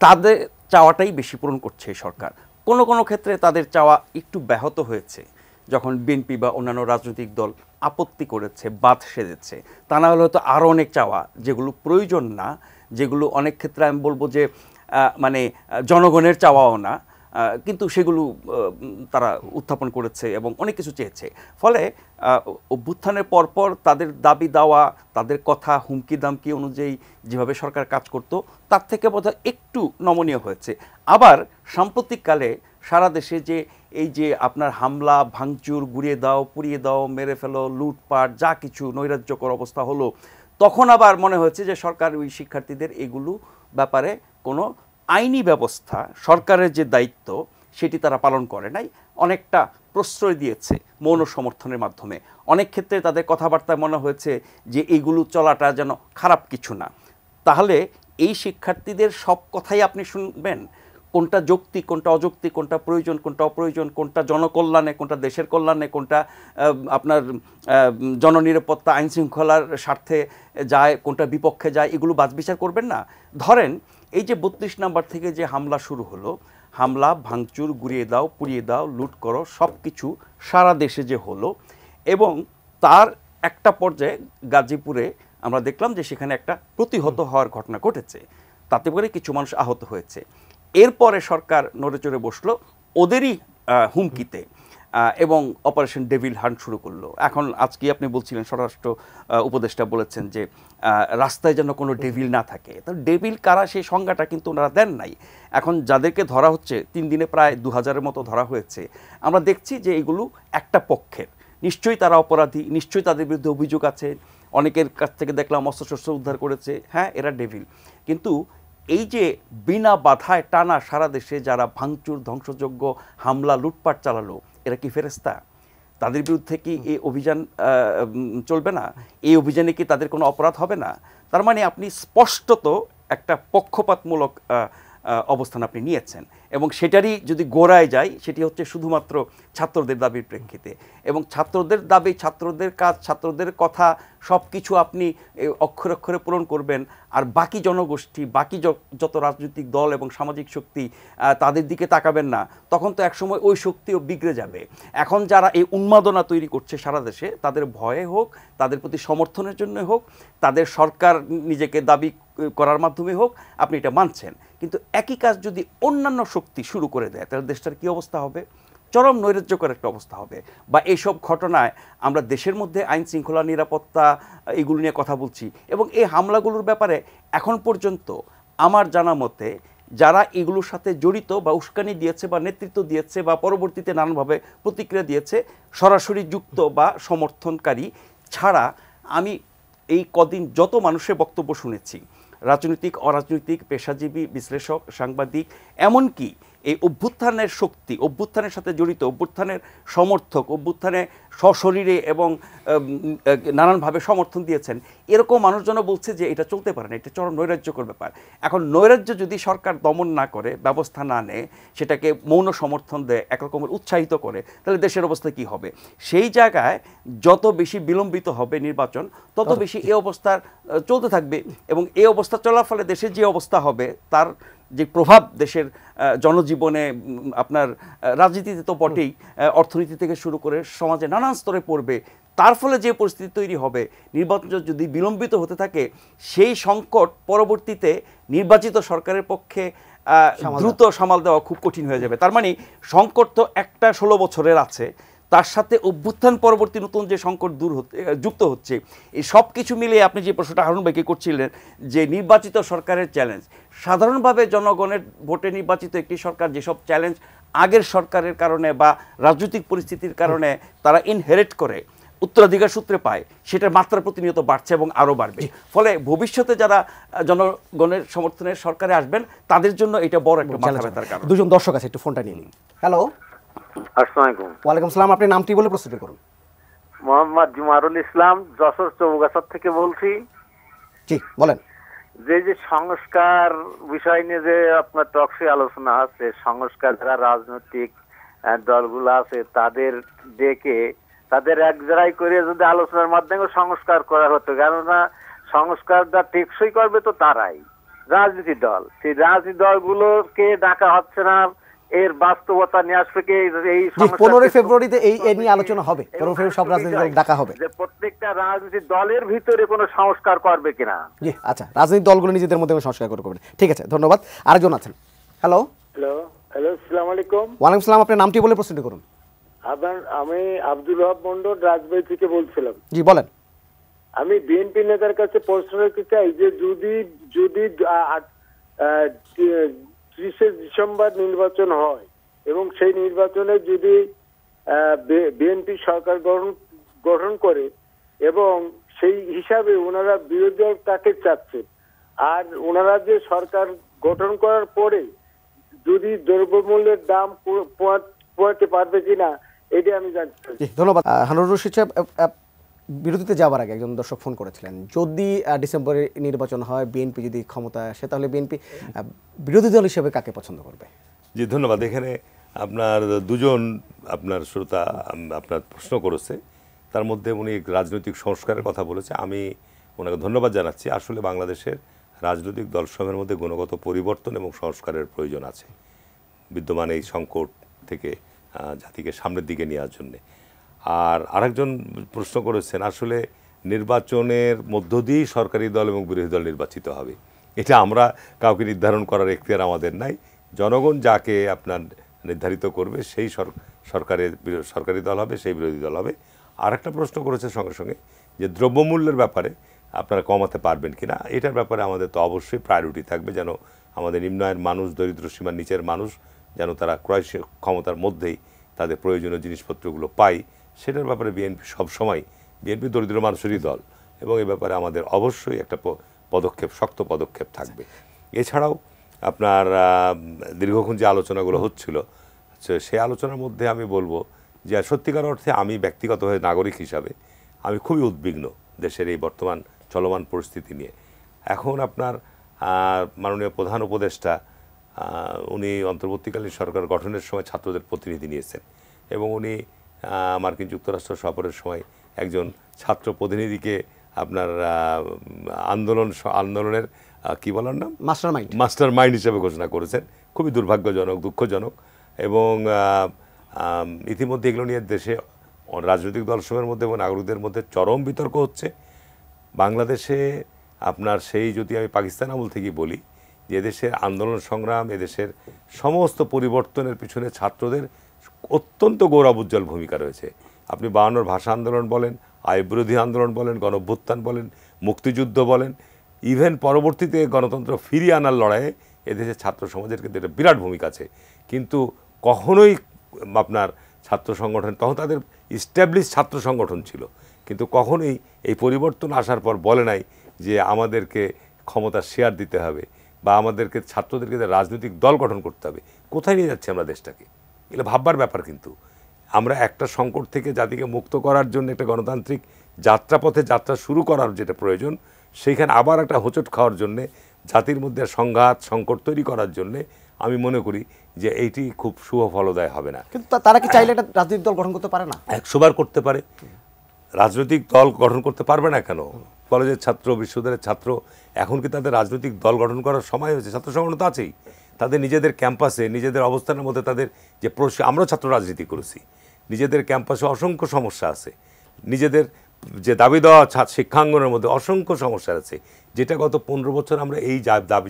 তাদের চাওয়াটাই বেশি পূরণ করছে এই সরকার। কোনো কোনো ক্ষেত্রে তাদের চাওয়া একটু ব্যাহত হয়েছে, যখন বিএনপি বা অন্যান্য রাজনৈতিক দল আপত্তি করেছে, বাদ সেধেছে। তা না হলে হয়তো আরও অনেক চাওয়া যেগুলো প্রয়োজন না, যেগুলো অনেক ক্ষেত্রে আমি বলবো যে মানে জনগণের চাওয়াও না, কিন্তু সেগুলো তারা উত্থাপন করেছে এবং অনেক কিছু চেয়েছে। ফলে অভ্যুত্থানের পরপর তাদের দাবি দেওয়া, তাদের কথা হুমকি দামকি অনুযায়ী যেভাবে সরকার কাজ করত, তার থেকে বোধহয় একটু নমনীয় হয়েছে। আবার সাম্প্রতিককালে সারা দেশে যে এই যে আপনার হামলা, ভাঙচুর, গুড়িয়ে দাও, পুড়িয়ে দাও, মেরে ফেলো, লুটপাট, যা কিছু নৈরাজ্যকর অবস্থা হলো, তখন আবার মনে হয়েছে যে সরকার ওই শিক্ষার্থীদের এগুলো ব্যাপারে কোনো আইনি ব্যবস্থা, সরকারের যে দায়িত্ব সেটি তারা পালন করে নাই, অনেকটা প্রশ্রয় দিয়েছে মৌন সমর্থনের মাধ্যমে। অনেক ক্ষেত্রে তাদের কথাবার্তায় মনে হয়েছে যে এইগুলো চলাটা যেন খারাপ কিছু না। তাহলে এই শিক্ষার্থীদের সব কথাই আপনি শুনবেন? কোনটা যৌক্তিক, কোনটা অযৌক্তিক, কোনটা প্রয়োজন, কোনটা অপ্রয়োজন, কোনটা জনকল্যাণে, কোনটা দেশের কল্যাণে, কোনটা আপনার জননিরাপত্তা, আইনশৃঙ্খলার স্বার্থে যায়, কোনটা বিপক্ষে যায়, এগুলো বাছবিচার করবেন না? ধরেন এই যে 32 নাম্বার থেকে যে হামলা শুরু হলো, হামলা, ভাঙচুর, গুড়িয়ে দাও, পুড়িয়ে দাও, লুট করো, সব কিছু সারা দেশে যে হলো, এবং তার একটা পর্যায়ে গাজীপুরে আমরা দেখলাম যে সেখানে একটা প্রতিহত হওয়ার ঘটনা ঘটেছে, তাতে করে কিছু মানুষ আহত হয়েছে। এরপরে সরকার নড়েচড়ে বসলো ওদেরই হুমকিতে। এবং অপারেশন ডেভিল হান্ট শুরু করলো। এখন আজকে আপনি বলছিলেন, স্বরাষ্ট্র উপদেষ্টা বলেছেন যে রাস্তায় যেন কোনো ডেভিল না থাকে। তো ডেভিল কারা সেই সংজ্ঞাটা কিন্তু ওনারা দেন নাই। এখন যাদেরকে ধরা হচ্ছে 3 দিনে প্রায় 2000-এর মতো ধরা হয়েছে, আমরা দেখছি যে এগুলো একটা পক্ষের, নিশ্চয়ই তারা অপরাধী, নিশ্চয়ই তাদের বিরুদ্ধে অভিযোগ আছে, অনেকের কাছ থেকে দেখলাম অস্ত্রশস্ত্র উদ্ধার করেছে, হ্যাঁ এরা ডেভিল। কিন্তু এই যে বিনা বাধায় টানা সারা দেশে যারা ভাঙচুর, ধ্বংসযজ্ঞ, হামলা, লুটপাট চালালো, এরা কি ফেরেশতা? তাদের বিরুদ্ধে কি এই অভিযান চলবে না? এই অভিযানে কি তাদের কোনো অপরাধ হবে না? তার মানে আপনি স্পষ্টত একটা পক্ষপাতমূলক অবস্থান আপনি নিয়েছেন, এবং সেটারই যদি গোড়ায় যায় সেটি হচ্ছে শুধুমাত্র ছাত্রদের দাবির প্রেক্ষিতে, এবং ছাত্রদের দাবি, ছাত্রদের কাজ, ছাত্রদের কথা সব কিছু আপনি অক্ষরে অক্ষরে পূরণ করবেন, আর বাকি জনগোষ্ঠী, বাকি যত রাজনৈতিক দল এবং সামাজিক শক্তি তাদের দিকে তাকাবেন না, তখন তো একসময় ওই শক্তিও বিগড়ে যাবে। এখন যারা এই উন্মাদনা তৈরি করছে সারা দেশে, তাদের ভয়ে হোক, তাদের প্রতি সমর্থনের জন্য হোক, তাদের সরকার নিজেকে দাবি করার মাধ্যমে হোক, আপনি এটা মানছেন, কিন্তু একই কাজ যদি অন্যান্য শক্তি শুরু করে দেয়, তাহলে দেশটার কী অবস্থা হবে? চরম নৈরাজ্যকর একটা অবস্থা হবে। বা এইসব ঘটনায় আমরা দেশের মধ্যে আইন শৃঙ্খলা, নিরাপত্তা এগুলো নিয়ে কথা বলছি, এবং এই হামলাগুলোর ব্যাপারে এখন পর্যন্ত আমার জানা মতে যারা এগুলোর সাথে জড়িত বা উস্কানি দিয়েছে বা নেতৃত্ব দিয়েছে বা পরবর্তীতে নানানভাবে প্রতিক্রিয়া দিয়েছে, সরাসরি যুক্ত বা সমর্থনকারী ছাড়া আমি এই কদিন যত মানুষের বক্তব্য শুনেছি, রাজনৈতিক, অরাজনৈতিক, পেশাজীবী, বিশ্লেষক, সাংবাদিক, এমনকি এই অভ্যুত্থানের শক্তি, অভ্যুত্থানের সাথে জড়িত, অভ্যুত্থানের সমর্থক, অভ্যুত্থানে সশরীরে এবং নানানভাবে সমর্থন দিয়েছেন, এরকম মানুষজন বলছে যে এটা চলতে পারে না, এটা চরম নৈরাজ্যকর ব্যাপার। এখন নৈরাজ্য যদি সরকার দমন না করে, ব্যবস্থা না নেয়, সেটাকে মৌন সমর্থন দেয়, একরকমের উৎসাহিত করে, তাহলে দেশের অবস্থা কি হবে? সেই জায়গায় যত বেশি বিলম্বিত হবে নির্বাচন, তত বেশি এই অবস্থা চলতে থাকবে, এবং এই অবস্থা চলার ফলে দেশের যে অবস্থা হবে, তার যে প্রভাব দেশের জনজীবনে, আপনার রাজনীতিতে তো বটেই, অর্থনীতি থেকে শুরু করে সমাজে নানান স্তরে পড়বে, তার ফলে যে পরিস্থিতি তৈরি হবে, নির্বাচন যদি বিলম্বিত হতে থাকে, সেই সংকট পরবর্তীতে নির্বাচিত সরকারের পক্ষে দ্রুত সামাল দেওয়া খুব কঠিন হয়ে যাবে। তার মানে সংকট তো একটা 16 বছরের আছে, তার সাথে অভ্যুত্থান পরবর্তী নতুন যে সংকট যুক্ত হচ্ছে, এই সব কিছু মিলিয়ে আপনি যে প্রশ্নটা হারুন ভাইকে করছিলেন যে নির্বাচিত সরকারের চ্যালেঞ্জ, সাধারণভাবে জনগণের ভোটে নির্বাচিত একটি সরকার যেসব চ্যালেঞ্জ আগের সরকারের কারণে বা রাজনৈতিক পরিস্থিতির কারণে তারা ইনহেরিট করে, উত্তরাধিকার সূত্রে পায়, সেটার মাত্রা প্রতিনিয়ত বাড়ছে এবং আরও বাড়বে। ফলে ভবিষ্যতে যারা জনগণের সমর্থনের সরকারে আসবেন, তাদের জন্য এটা বড় একটা মাথা ব্যথার কারণ। দুজন দর্শক আছে, একটু ফোনটা নিয়ে নিন। হ্যালো, আসসালামু আলাইকুম। ওয়ালাইকুম সালাম। আপনি নামটি বলে প্রস্তুতি করুন। মোহাম্মদ জুমারুল ইসলাম, যশোর চৌগাছা থেকে বলছি। জি বলেন। যে সংস্কার বিষয় নিয়ে যে আপনার টকশো আলোচনা আছে, সংস্কার যারা রাজনৈতিক দলগুলো আছে তাদের ডেকে তাদের এক জায়গায় করে যদি আলোচনার মাধ্যমে সংস্কার করা হতো, কেননা সংস্কারটা টেকসই করবে তো তারাই, রাজনীতি দল। সেই রাজনীতি দলগুলোকে ডাকা হচ্ছে না, এর বাস্তবতা নিয়ে আসবে কি এই 15 ফেব্রুয়ারিতে এই নিয়ে আলোচনা হবে, 15 ফেব্রুয়ারি সব রাজনৈতিক দল ডাকা হবে, যে প্রত্যেকটা রাজনৈতিক দলের ভিতরে কোনো সংস্কার করবে কিনা। জি আচ্ছা, রাজনৈতিক দলগুলো নিজেদের মধ্যে সংস্কার করবে। ঠিক আছে, ধন্যবাদ। আরেকজন আছেন। হ্যালো হ্যালো হ্যালো, আসসালামু আলাইকুম। ওয়ালাইকুম সালাম। আপনার নামটি বলে প্রস্তুতি করুন। আমি আব্দুল ওয়াহাব মন্ডল রাজবাড়ী থেকে বলছিলাম। জি বলেন। আমি বিএনপি নেতার কাছে প্রশ্ন রাখতে চাই যে যদি 30শে ডিসেম্বর নির্বাচন হয় এবং সেই নির্বাচনে যদি বিএনপি সরকার গঠন করে এবং সেই হিসাবে ওনারা বিরোধী দল কাকে চাচ্ছেন, আর ওনারা যে সরকার গঠন করার পরে যদি দ্রব্যমূল্যের দাম পোয়াতে পারবে কিনা, এটা আমি জানতে চাই। ধন্যবাদ। হানুর রশিদ সাহেব, বিরতিতে যাওয়ার আগে একজন দর্শক ফোন করেছিলেন, যদি ডিসেম্বরে নির্বাচন হয়, বিএনপি যদি ক্ষমতায় আসে, তাহলে বিএনপি বিরোধী দল হিসেবে কাকে পছন্দ করবে? জি ধন্যবাদ। এখানে আপনার দুজন আপনার শ্রোতা আপনার প্রশ্ন করেছে, তার মধ্যে উনি রাজনৈতিক সংস্কারের কথা বলেছে, আমি ওনাকে ধন্যবাদ জানাচ্ছি। আসলে বাংলাদেশের রাজনৈতিক দলসমূহের মধ্যে গুণগত পরিবর্তন এবং সংস্কারের প্রয়োজন আছে বিদ্যমান এই সংকট থেকে জাতিকে সামনের দিকে নেওয়ার জন্যে। আর আরেকজন প্রশ্ন করেছেন, আসলে নির্বাচনের মধ্য দিয়েই সরকারি দল এবং বিরোধী দল নির্বাচিত হবে, এটা আমরা কাউকে নির্ধারণ করার এখতিয়ার আমাদের নাই। জনগণ যাকে আপনার নির্ধারিত করবে, সেই সরকারি দল হবে, সেই বিরোধী দল হবে। আর একটা প্রশ্ন করেছে সঙ্গে সঙ্গে যে দ্রব্যমূল্যের ব্যাপারে আপনারা কমাতে পারবেন কিনা। এটার ব্যাপারে আমাদের তো অবশ্যই প্রায়োরিটি থাকবে, যেন আমাদের নিম্ন আয়ের মানুষ, দরিদ্র সীমার নিচের মানুষ যেন তারা ক্রয় ক্ষমতার মধ্যেই তাদের প্রয়োজনীয় জিনিসপত্রগুলো পায়। সেটার ব্যাপারে বিএনপি সবসময়, বিএনপি দরিদ্র মানুষেরই দল, এবং এ ব্যাপারে আমাদের অবশ্যই একটা পদক্ষেপ, শক্ত পদক্ষেপ থাকবে। এছাড়াও আপনার দীর্ঘক্ষণ যে আলোচনাগুলো হচ্ছিল, সেই আলোচনার মধ্যে আমি বলবো যে সত্যিকার অর্থে আমি ব্যক্তিগতভাবে নাগরিক হিসাবে আমি খুবই উদ্বিগ্ন দেশের এই বর্তমান চলমান পরিস্থিতি নিয়ে। এখন আপনার মাননীয় প্রধান উপদেষ্টা উনি অন্তর্বর্তীকালীন সরকার গঠনের সময় ছাত্রদের প্রতিনিধি নিয়েছেন, এবং উনি মার্কিন যুক্তরাষ্ট্র সফরের সময় একজন ছাত্র প্রতিনিধিকে আপনার আন্দোলনের কি বলার নাম, মাস্টার মাইন্ড হিসেবে ঘোষণা করেছেন। খুবই দুর্ভাগ্যজনক, দুঃখজনক। এবং ইতিমধ্যে এগুলো নিয়ে দেশে রাজনৈতিক দলসমূহের মধ্যে এবং নাগরিকদের মধ্যে চরম বিতর্ক হচ্ছে। বাংলাদেশে আপনার সেই, যদি আমি পাকিস্তান আমল থেকেই বলি, যে এদেশের আন্দোলন সংগ্রাম, এদেশের সমস্ত পরিবর্তনের পিছনে ছাত্রদের অত্যন্ত গৌরবোজ্জ্বল ভূমিকা রয়েছে। আপনি 52 ভাষা আন্দোলন বলেন, আয় বিরোধী আন্দোলন বলেন, গণঅভ্যুত্থান বলেন, মুক্তিযুদ্ধ বলেন, ইভেন পরবর্তীতে গণতন্ত্র ফিরিয়ে আনার লড়াইয়ে এদেশের ছাত্র সমাজের কিন্তু একটা বিরাট ভূমিকা আছে। কিন্তু কখনোই আপনার ছাত্র সংগঠন, তখন তাদের ইস্টাবলিশ ছাত্র সংগঠন ছিল, কিন্তু কখনোই এই পরিবর্তন আসার পর বলে নাই যে আমাদেরকে ক্ষমতা শেয়ার দিতে হবে বা আমাদেরকে ছাত্রদেরকে রাজনৈতিক দল গঠন করতে হবে। কোথায় নিয়ে যাচ্ছে আমরা দেশটাকে? এগুলো ভাববার ব্যাপার। কিন্তু আমরা একটা সংকট থেকে জাতিকে মুক্ত করার জন্য একটা গণতান্ত্রিক যাত্রাপথে যাত্রা শুরু করার যেটা প্রয়োজন, সেইখানে আবার একটা হোঁচট খাওয়ার জন্যে, জাতির মধ্যে সংঘাত সংকট তৈরি করার জন্যে আমি মনে করি যে এইটি খুব শুভ ফলদায় হবে না। কিন্তু তারা কি চাইলে একটা রাজনৈতিক দল গঠন করতে পারে না? 100 বার করতে পারে। রাজনৈতিক দল গঠন করতে পারবে না কেন? কলেজের ছাত্র, বিশ্ববিদ্যালয়ের ছাত্র, এখন কি তাদের রাজনৈতিক দল গঠন করার সময় হয়েছে? ছাত্র সংগঠন তো আছেই, তাদের নিজেদের ক্যাম্পাসে, নিজেদের অবস্থানের মধ্যে তাদের যে আমরাও ছাত্র রাজনীতি করেছি, নিজেদের ক্যাম্পাসে অসংখ্য সমস্যা আছে, নিজেদের যে দাবি দেওয়া শিক্ষাঙ্গনের মধ্যে অসংখ্য সমস্যা আছে, যেটা গত 15 বছর আমরা এই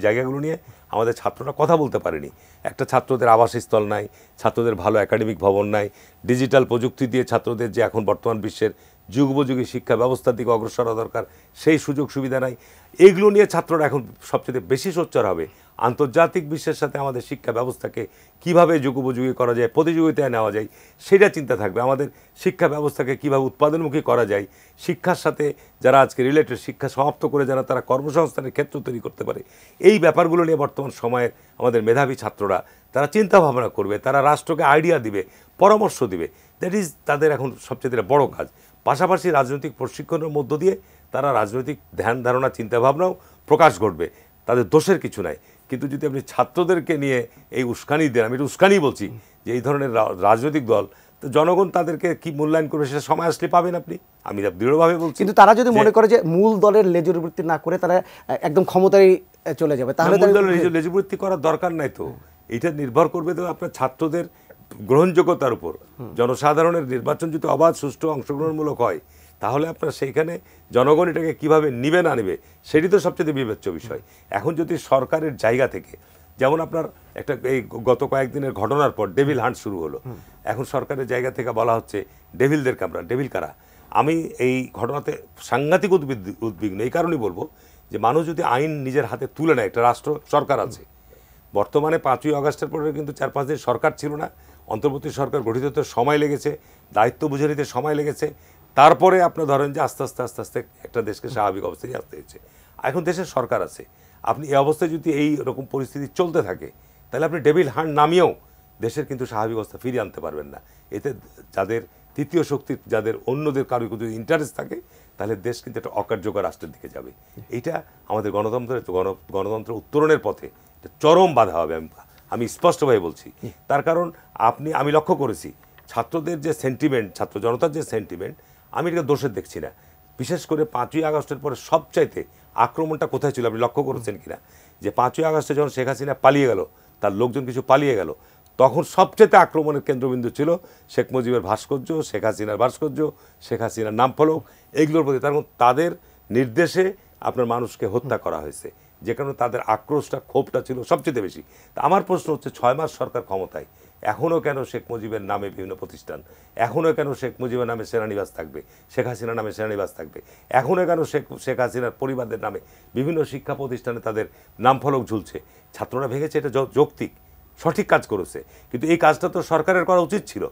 জায়গাগুলো নিয়ে আমাদের ছাত্ররা কথা বলতে পারেনি। একটা ছাত্রদের আবাসস্থল নাই, ছাত্রদের ভালো একাডেমিক ভবন নাই, ডিজিটাল প্রযুক্তি দিয়ে ছাত্রদের যে এখন বর্তমান বিশ্বের যুগোপযোগী শিক্ষা ব্যবস্থার দিকে অগ্রসর হওয়া দরকার, সেই সুযোগ সুবিধা নাই। এইগুলো নিয়ে ছাত্ররা এখন সবচেয়ে বেশি সোচ্চার হবে। আন্তর্জাতিক বিশ্বের সাথে আমাদের শিক্ষা ব্যবস্থাকে কীভাবে যুগোপযোগী করা যায়, প্রতিযোগিতায় নেওয়া যায়, সেটা চিন্তা থাকবে। আমাদের শিক্ষা ব্যবস্থাকে কীভাবে উৎপাদনমুখী করা যায়, শিক্ষার সাথে যারা আজকে রিলেটেড, শিক্ষা সমাপ্ত করে যারা তারা কর্মসংস্থানের ক্ষেত্র তৈরি করতে পারে, এই ব্যাপারগুলো নিয়ে বর্তমান সময়ে আমাদের মেধাবী ছাত্ররা তারা চিন্তা ভাবনা করবে, তারা রাষ্ট্রকে আইডিয়া দিবে, পরামর্শ দিবে। দ্যাট ইজ তাদের এখন সবচেয়ে বড় কাজ। পাশাপাশি রাজনৈতিক প্রশিক্ষণের মধ্য দিয়ে তারা রাজনৈতিক ধ্যান ধারণা, চিন্তাভাবনাও প্রকাশ ঘটবে, তাদের দোষের কিছু নাই। কিন্তু যদি আপনি ছাত্রদেরকে নিয়ে এই উস্কানি দেন, আমি এটা উস্কানি বলছি, যে এই ধরনের রাজনৈতিক দল, তো জনগণ তাদেরকে কি মূল্যায়ন করবে সেটা সময় আসলে পাবেন আপনি, আমি দৃঢ়ভাবে বলছি। কিন্তু তারা যদি মনে করে যে মূল দলের লেজুরবৃত্তি না করে তারা একদম ক্ষমতায় চলে যাবে, তাহলে লেজুরবৃত্তি করার দরকার নাই তো। এটা নির্ভর করবে তো আপনার ছাত্রদের গ্রহণযোগ্যতার উপর। জনসাধারণের নির্বাচন যদি অবাধ, সুষ্ঠু, অংশগ্রহণমূলক হয়, তাহলে আপনার সেইখানে জনগণ এটাকে কীভাবে নিবে না নেবে সেটি তো সবচেয়ে বিবেচ্য বিষয়। এখন যদি সরকারের জায়গা থেকে, যেমন আপনার একটা এই গত কয়েকদিনের ঘটনার পর ডেভিল হান্ট শুরু হলো, এখন সরকারের জায়গা থেকে বলা হচ্ছে ডেভিলদেরকে আমরা, ডেভিল কারা? আমি এই ঘটনাতে সাংঘাতিক উদ্বিগ্ন। এই কারণেই বলবো যে মানুষ যদি আইন নিজের হাতে তুলে নেয়, একটা রাষ্ট্র সরকার আছে বর্তমানে। 5ই আগস্টের পরে কিন্তু 4-5 দিন সরকার ছিল না, অন্তর্বর্তী সরকার গঠিত হতে সময় লেগেছে, দায়িত্ব বুঝে নিতে সময় লেগেছে, তারপরে আপনি ধরেন যে আস্তে আস্তে একটা দেশকে স্বাভাবিক অবস্থায় আসতে হয়েছে। এখন দেশের সরকার আছে। আপনি এই অবস্থায় যদি এই রকম পরিস্থিতি চলতে থাকে, তাহলে আপনি ডেভিল হান্ট নামিয়েও দেশের কিন্তু স্বাভাবিক অবস্থা ফিরিয়ে আনতে পারবেন না। এতে যাদের তৃতীয় শক্তির, যাদের অন্যদের কারো যদি ইন্টারেস্ট থাকে, তাহলে দেশ কিন্তু একটা অকার্যকর রাষ্ট্রের দিকে যাবে। এইটা আমাদের গণতন্ত্রের উত্তরণের পথে চরম বাধা হবে, আমি স্পষ্টভাবে বলছি। তার কারণ আমি লক্ষ্য করেছি ছাত্রদের যে সেন্টিমেন্ট, ছাত্র জনতার যে সেন্টিমেন্ট, আমি এটা দোষের দেখছি না। বিশেষ করে 5ই আগস্টের পরে সবচাইতে আক্রমণটা কোথায় ছিল আপনি লক্ষ্য করেছেন কিনা? যে 5ই আগস্টে যখন শেখ হাসিনা পালিয়ে গেল, তার লোকজন কিছু পালিয়ে গেল, তখন সবচেয়ে আক্রমণের কেন্দ্রবিন্দু ছিল শেখ মুজিবের ভাস্কর্য, শেখ হাসিনার ভাস্কর্য, শেখ হাসিনার নামফলক, এগুলোর প্রতি। তার তাদের নির্দেশে আপনার মানুষকে হত্যা করা হয়েছে। যে কারণে তাদের আক্রোশটা ক্ষোভটা ছিল সবচেয়ে বেশি। তা আমার প্রশ্ন হচ্ছে 6 মাস সরকার ক্ষমতায়, এখনও কেন শেখ মুজিবের নামে বিভিন্ন প্রতিষ্ঠান, এখনও কেন শেখ মুজিবের নামে সেনানিবাস থাকবে, শেখ হাসিনার নামে সেনানিবাস থাকবে, এখনও কেন শেখ হাসিনার পরিবারদের নামে বিভিন্ন শিক্ষা প্রতিষ্ঠানে তাদের নামফলক ঝুলছে? ছাত্ররা ভেঙেছে, এটা যৌক্তিক, সঠিক কাজ করেছে, কিন্তু এই কাজটা তো সরকারের করা উচিত ছিল।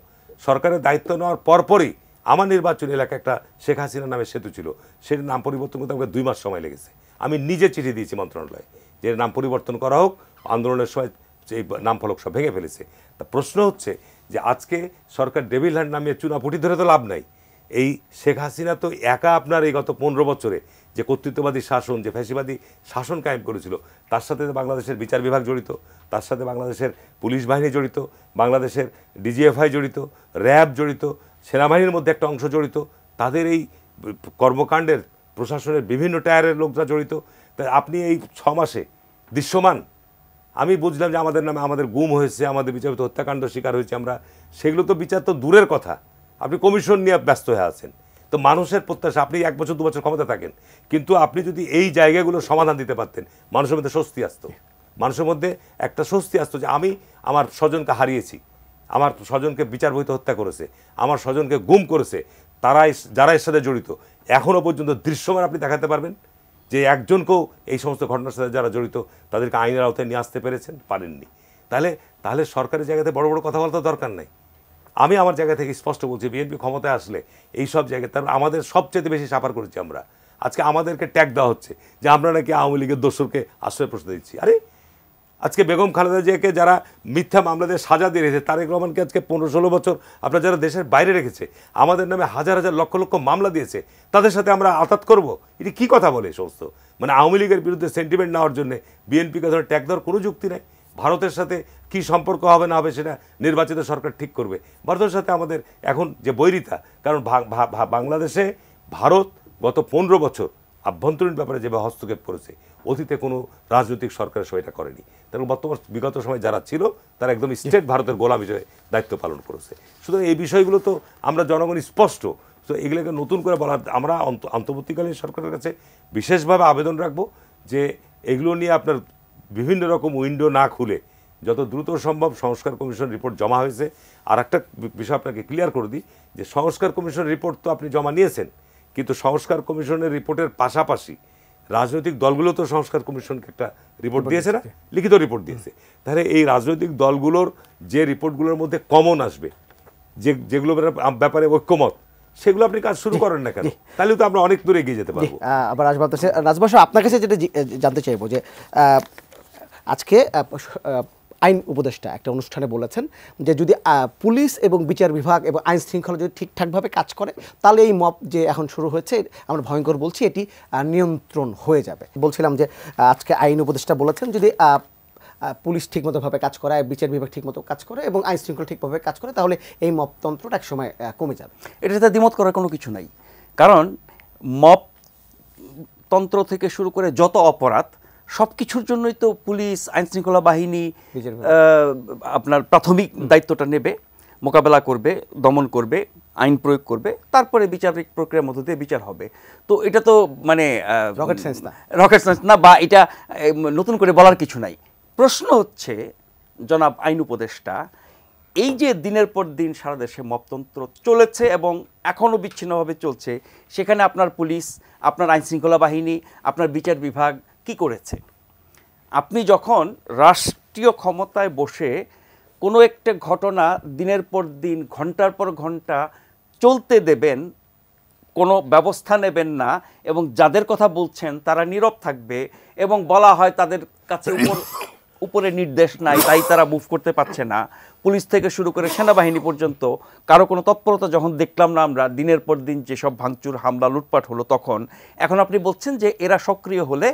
সরকারের দায়িত্ব নেওয়ার পরপরই আমার নির্বাচনী এলাকা একটা শেখ হাসিনার নামে সেতু ছিল, সেটার নাম পরিবর্তন করতে আমাকে 2 মাস সময় লেগেছে। আমি নিজে চিঠি দিয়েছি মন্ত্রণালয়ে যে নাম পরিবর্তন করা হোক, আন্দোলনের সময় এই নাম ফলক সব ভেঙে ফেলেছে। তা প্রশ্ন হচ্ছে যে আজকে সরকার ডেভিল হ্যান্ড নামিয়ে চুনাপুটি ধরে তো লাভ নাই। এই শেখ হাসিনা তো একা আপনার এই গত 15 বছরে যে কর্তৃত্ববাদী শাসন, যে ফ্যাসিবাদী শাসন কায়েম করেছিল, তার সাথে বাংলাদেশের বিচার বিভাগ জড়িত, তার সাথে বাংলাদেশের পুলিশ বাহিনী জড়িত, বাংলাদেশের ডিজিএফআই জড়িত, র্যাব জড়িত, সেনাবাহিনীর মধ্যে একটা অংশ জড়িত, তাদের এই কর্মকাণ্ডের প্রশাসনের বিভিন্ন টায়ারের লোকরা জড়িত। তাই আপনি এই 6 মাসে দৃশ্যমান, আমি বুঝলাম যে আমাদের নামে আমাদের গুম হয়েছে, আমাদের বিচারিত হত্যাকাণ্ড শিকার হয়েছে আমরা, সেগুলো তো বিচার তো দূরের কথা, আপনি কমিশন নিয়ে ব্যস্ত হয়ে আছেন। তো মানুষের প্রত্যাশা, আপনি 1 বছর 2 বছর ক্ষমতা থাকেন, কিন্তু আপনি যদি এই জায়গাগুলো সমাধান দিতে পারতেন, মানুষের মধ্যে স্বস্তি আসতো, মানুষের মধ্যে একটা স্বস্তি আসতো যে আমি আমার স্বজনকে হারিয়েছি, আমার স্বজনকে বিচার বহিত হত্যা করেছে, আমার স্বজনকে গুম করেছে, যারা এর সাথে জড়িত এখনও পর্যন্ত দৃশ্যমান আপনি দেখাতে পারবেন যে একজনকেও এই সমস্ত ঘটনার সাথে যারা জড়িত তাদেরকে আইনের আওতায় নিয়ে আসতে পেরেছেন? পারেননি। তাহলে সরকারি জায়গাতে বড় বড় কথা বলার দরকার নেই। আমি আমার জায়গা থেকে স্পষ্ট বলছি, বিএনপি ক্ষমতায় আসলে এই সব জায়গায় তার আমাদের সবচেয়ে বেশি সাফার করেছি আমরা। আজকে আমাদেরকে ট্যাগ দেওয়া হচ্ছে যে আমরা নাকি আওয়ামী লীগের দোসরকে আশ্রয় প্রশ্ন দিচ্ছি। আরে আজকে বেগম খালেদা জিয়াকে যারা মিথ্যা মামলাদের সাজা দিয়ে রেখেছে, তারেক রহমানকে আজকে 15-16 বছর আপনারা যারা দেশের বাইরে রেখেছে, আমাদের নামে হাজার হাজার লক্ষ লক্ষ মামলা দিয়েছে, তাদের সাথে আমরা আতাত করব? এটি কী কথা বলে সমস্ত? মানে আওয়ামী লীগের বিরুদ্ধে সেন্টিমেন্ট নেওয়ার জন্য বিএনপিকে ধরে ট্যাগ দেওয়ার কোনো যুক্তি নেই। ভারতের সাথে কি সম্পর্ক হবে না হবে সেটা নির্বাচিত সরকার ঠিক করবে। ভারতের সাথে আমাদের এখন যে বৈরিতা, কারণ বাংলাদেশে ভারত গত 15 বছর আভ্যন্তরীণ ব্যাপারে যেভাবে হস্তক্ষেপ করেছে, অতীতে কোনো রাজনৈতিক সরকারের সেটা করেনি। তার বর্তমান বিগত সময় যারা ছিল তারা একদম স্টেট ভারতের গোলাম হিসেবে দায়িত্ব পালন করেছে। সুতরাং এই বিষয়গুলো তো আমরা জনগণ স্পষ্ট, তো এগুলোকে নতুন করে বলার আমরা অন্তর্বর্তীকালীন সরকারের কাছে বিশেষভাবে আবেদন রাখবো যে এগুলো নিয়ে আপনার বিভিন্ন রকম উইন্ডো না খুলে যত দ্রুত সম্ভব সংস্কার কমিশন রিপোর্ট জমা হয়েছে। আর একটা বিষয় আপনাকে ক্লিয়ার করে দিই যে সংস্কার কমিশন রিপোর্ট তো আপনি জমা নিয়েছেন, কিন্তু সংস্কার কমিশনের রিপোর্টের পাশাপাশি রাজনৈতিক দলগুলো তো সংস্কার কমিশনকে একটা রিপোর্ট দিয়েছে না, লিখিত রিপোর্ট দিয়েছে। তাহলে এই রাজনৈতিক দলগুলোর যে রিপোর্টগুলোর মধ্যে কমন আসবে, যেগুলো ব্যাপারে ঐক্যমত, সেগুলো আপনি কাজ শুরু করেন না কেন? তাহলে তো আমরা অনেক দূরে এগিয়ে যেতে পারবো। আবার রাজবাস আপনার কাছে যেটা জানতে চাইবো যে আজকে আইন উপদেষ্টা একটা অনুষ্ঠানে বলেছেন যে যদি পুলিশ এবং বিচার বিভাগ এবং আইন শৃঙ্খলা যদি ঠিকঠাকভাবে কাজ করে, তাহলে এই মব যে এখন শুরু হয়েছে আমরা ভয়ঙ্কর বলছি, এটি নিয়ন্ত্রণ হয়ে যাবে। বলছিলাম যে আজকে আইন উপদেষ্টা বলেছেন যদি পুলিশ ঠিকমতোভাবে কাজ করে, বিচার বিভাগ ঠিকমতো কাজ করে এবং আইন শৃঙ্খলা ঠিকভাবে কাজ করে, তাহলে এই মবতন্ত্রটা এক সময় কমে যাবে। এটাতে দ্বিমত করার কোনো কিছু নাই, কারণ মব তন্ত্র থেকে শুরু করে যত অপরাধ সব কিছুর জন্যই তো পুলিশ, আইন শৃঙ্খলা বাহিনী আপনার প্রাথমিক দায়িত্বটা নেবে, মোকাবেলা করবে, দমন করবে, আইন প্রয়োগ করবে, তারপরে বিচারিক প্রক্রিয়ার মধ্য দিয়ে বিচার হবে। তো এটা তো মানে রকেট সায়েন্স না, বা এটা নতুন করে বলার কিছু নাই। প্রশ্ন হচ্ছে জনাব আইন উপদেষ্টা, এই যে দিনের পর দিন সারা দেশে মবতন্ত্র চলেছে এবং এখনও বিচ্ছিন্নভাবে চলছে, সেখানে আপনার পুলিশ, আপনার আইন শৃঙ্খলা বাহিনী, আপনার বিচার বিভাগ কি করেছে? আপনি যখন রাষ্ট্রীয় ক্ষমতায় বসে কোনো একটা ঘটনা দিনের পর দিন, ঘন্টার পর ঘন্টা চলতে দেবেন, কোনো ব্যবস্থা নেবেন না, এবং যাদের কথা বলছেন তারা নীরব থাকবে, এবং বলা হয় তাদের কাছে উপরে নির্দেশ নাই তাই তারা মুভ করতে পারছে না, পুলিশ থেকে শুরু করে সেনাবাহিনী পর্যন্ত কারো কোনো তৎপরতা যখন দেখলাম না আমরা, দিনের পর দিন যেসব ভাঙচুর, হামলা, লুটপাট হলো, তখন এখন আপনি বলছেন যে এরা সক্রিয় হলে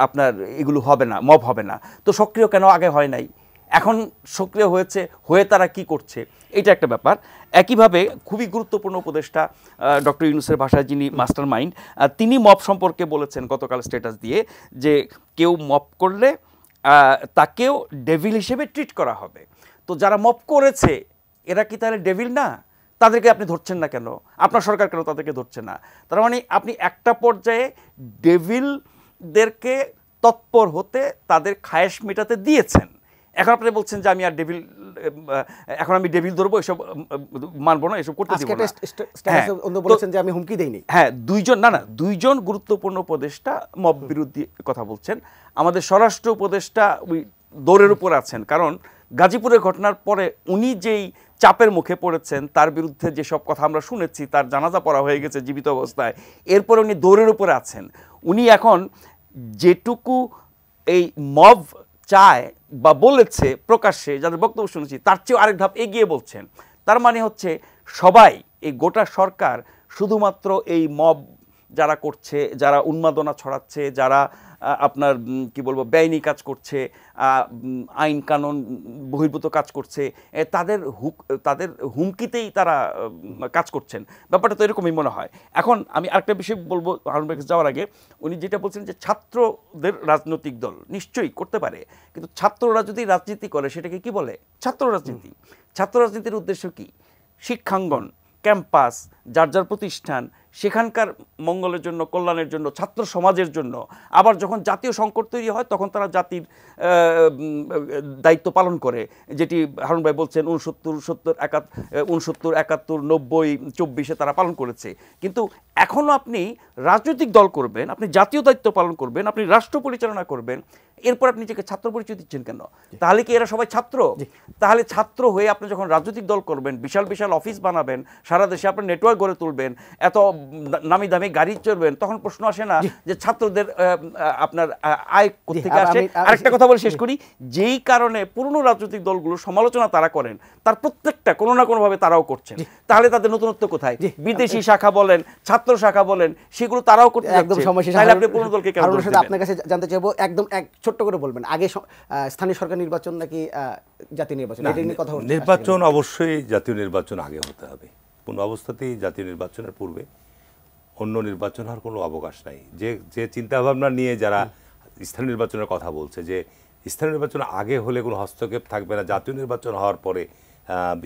আপনার এগুলো হবে না, মব হবে না। তো সক্রিয় কেন আগে হয় নাই? এখন সক্রিয় হয়েছে, হয়ে তারা কি করছে, এটা একটা ব্যাপার। একইভাবে খুবই গুরুত্বপূর্ণ উপদেষ্টা ডক্টর ইউনূসের ভাষায় যিনি মাস্টার মাইন্ড, তিনি মব সম্পর্কে বলেছেন গতকাল স্ট্যাটাস দিয়ে যে কেউ মব করলে তাকেও ডেভিল হিসেবে ট্রিট করা হবে। তো যারা মব করেছে এরা কি তাহলে ডেভিল না? তাদেরকে আপনি ধরছেন না কেন? আপনার সরকার কেন তাদেরকে ধরছে না? তার মানে আপনি একটা পর্যায়ে ডেভিলদেরকে তৎপর হতে তাদের খায়েশ মেটাতে দিয়েছেন। এখন আপনি বলছেন যে আমি আর এখন আমি ডেভিল ধরবো, এসব মানবো না, এসব করতে দিব না। বলেছেন যে আমি হুমকি দেইনি। হ্যাঁ, দুইজন গুরুত্বপূর্ণ উপদেষ্টা মব বিরোধী কথা বলছেন। আমাদের স্বরাষ্ট্র উপদেষ্টা ওই দৌড়ের উপর আছেন, কারণ গাজীপুরের ঘটনার পরে উনি যেই চাপের মুখে পড়েছেন, তার বিরুদ্ধে যেসব কথা আমরা শুনেছি, তার জানাজা পড়া হয়ে গেছে জীবিত অবস্থায়, এরপরে উনি দৌড়ের উপরে আছেন। উনি এখন যেটুকু এই মব চায় বা বলেছে প্রকাশ্যে, যাদের বক্তব্য শুনেছি, তার চেয়েও আরেক ধাপ এগিয়ে বলছেন। তার মানে হচ্ছে সবাই, এই গোটা সরকার শুধুমাত্র এই মব যারা করছে, যারা উন্মাদনা ছড়াচ্ছে, যারা আপনার কি বলবো বেআইনি কাজ করছে, আইন কানুন বহির্ভূত কাজ করছে, তাদের হুমকিতেই তারা কাজ করছেন। ব্যাপারটা তো এরকমই মনে হয়। এখন আমি আরেকটা বিষয় বলবো হারুন ভাইকে যাওয়ার আগে। উনি যেটা বলছেন যে ছাত্রদের রাজনৈতিক দল নিশ্চয়ই করতে পারে, কিন্তু ছাত্ররা যদি রাজনীতি করে সেটাকে কি বলে? ছাত্র রাজনীতি। ছাত্র রাজনীতির উদ্দেশ্য কি? শিক্ষাঙ্গন, ক্যাম্পাস, যার যার প্রতিষ্ঠান, সেখানকার মঙ্গলের জন্য, কল্যাণের জন্য, ছাত্র সমাজের জন্য। আবার যখন জাতীয় সংকট তৈরি হয় তখন তারা জাতির দায়িত্ব পালন করে, যেটি হারুন ভাই বলছেন 69, 71, 90, 24 তারা পালন করেছে। কিন্তু এখনও আপনি রাজনৈতিক দল করবেন, আপনি জাতীয় দায়িত্ব পালন করবেন, আপনি রাষ্ট্র পরিচালনা করবেন, এরপর আপনি নিজেকে ছাত্র পরিচয় দিচ্ছেন কেন? তাহলে কি এরা সবাই ছাত্র? তাহলে ছাত্র হয়ে আপনি যখন রাজনৈতিক দল করবেন, বিশাল বিশাল অফিস বানাবেন, সারা দেশে আপনার নেটওয়ার্ক গড়ে তুলবেন, এত নামি দামি গাড়ি চড়বেন, তখন প্রশ্ন আসে না যে ছাত্রদের আপনার আয় কোথেকে আসে? আরেকটা কথা বলে শেষ করি, যেই কারণে পুরনো রাজনৈতিক দলগুলো সমালোচনা তারা করেন, তার প্রত্যেকটা কোনো না কোনোভাবে তারাও করছেন। তাহলে তাদের নতুনত্ব কোথায়? বিদেশি শাখা বলেন, ছাত্র শাখা বলেন, সেগুলো তারাও করতে একদম সময় শেষ। তাহলে আপনি পুরনো দলকে কেন? আপনার কাছে জানতে চাইবো, একদম ছোট্ট করে বলবেন, আগে স্থানীয় সরকার নির্বাচন নাকি জাতীয় নির্বাচন? এটা নিয়ে কথা হচ্ছে। নির্বাচন অবশ্যই জাতীয় নির্বাচন আগে হতে হবে। কোনো অবস্থাতেই জাতীয় নির্বাচনের পূর্বে অন্য নির্বাচন হওয়ার কোনো অবকাশ নাই। যে চিন্তাভাবনা নিয়ে যারা স্থানীয় নির্বাচনের কথা বলছে, যে স্থানীয় নির্বাচন আগে হলে কোনো হস্তক্ষেপ থাকবে না, জাতীয় নির্বাচন হওয়ার পরে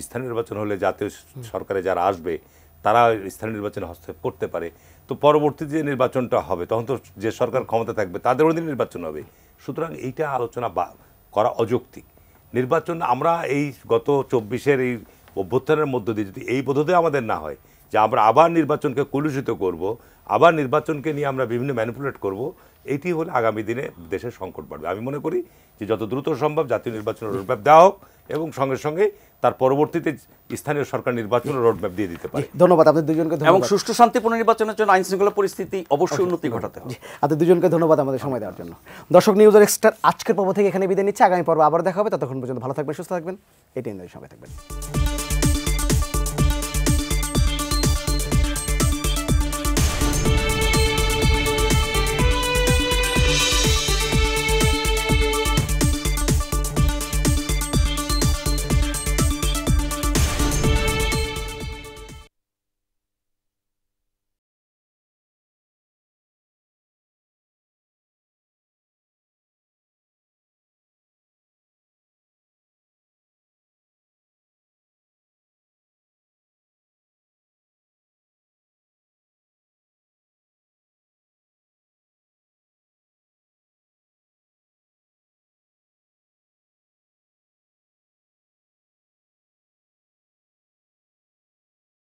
স্থানীয় নির্বাচন হলে জাতীয় সরকারে যারা আসবে তারা স্থানীয় নির্বাচনে হস্তক্ষেপ করতে পারে, তো পরবর্তী যে নির্বাচনটা হবে তখন তো যে সরকার ক্ষমতা থাকবে তাদের অধীনে নির্বাচন হবে। সুতরাং এইটা আলোচনা করা অযৌক্তিক। নির্বাচন আমরা এই গত 24-এর এই অভ্যুত্থানের মধ্য দিয়ে যদি এই বোধোদয় আমাদের না হয় যে আমরা আবার নির্বাচনকে কলুষিত করব, আবার নির্বাচনকে নিয়ে আমরা বিভিন্ন ম্যানিপুলেট করব, এইটি হলে আগামী দিনে দেশের সংকট বাড়বে। আমি মনে করি যে যত দ্রুত সম্ভব জাতীয় নির্বাচনের রোডম্যাপ দেওয়া হোক এবং সঙ্গে সঙ্গে তার পরবর্তীতে স্থানীয় সরকার নির্বাচনের রোডম্যাপ দিয়ে দিতে পারে। ধন্যবাদ আপনাদের দুজনকে। এবং সুষ্ঠু শান্তিপূর্ণ নির্বাচনের জন্য আইন শৃঙ্খলা পরিস্থিতি অবশ্যই উন্নতি ঘটাতে হবে। আপনাদের দুজনকে ধন্যবাদ আমাদের সময় দেওয়ার জন্য। দর্শক, নিউজ এক্সট্রার আজকের পর্ব থেকে এখানে বিদায় নিচ্ছে। আগামী পর্ব আবার দেখা হবে। ততক্ষণ পর্যন্ত ভালো থাকবেন, সুস্থ থাকবেন, এটিএন সঙ্গে থাকবেন।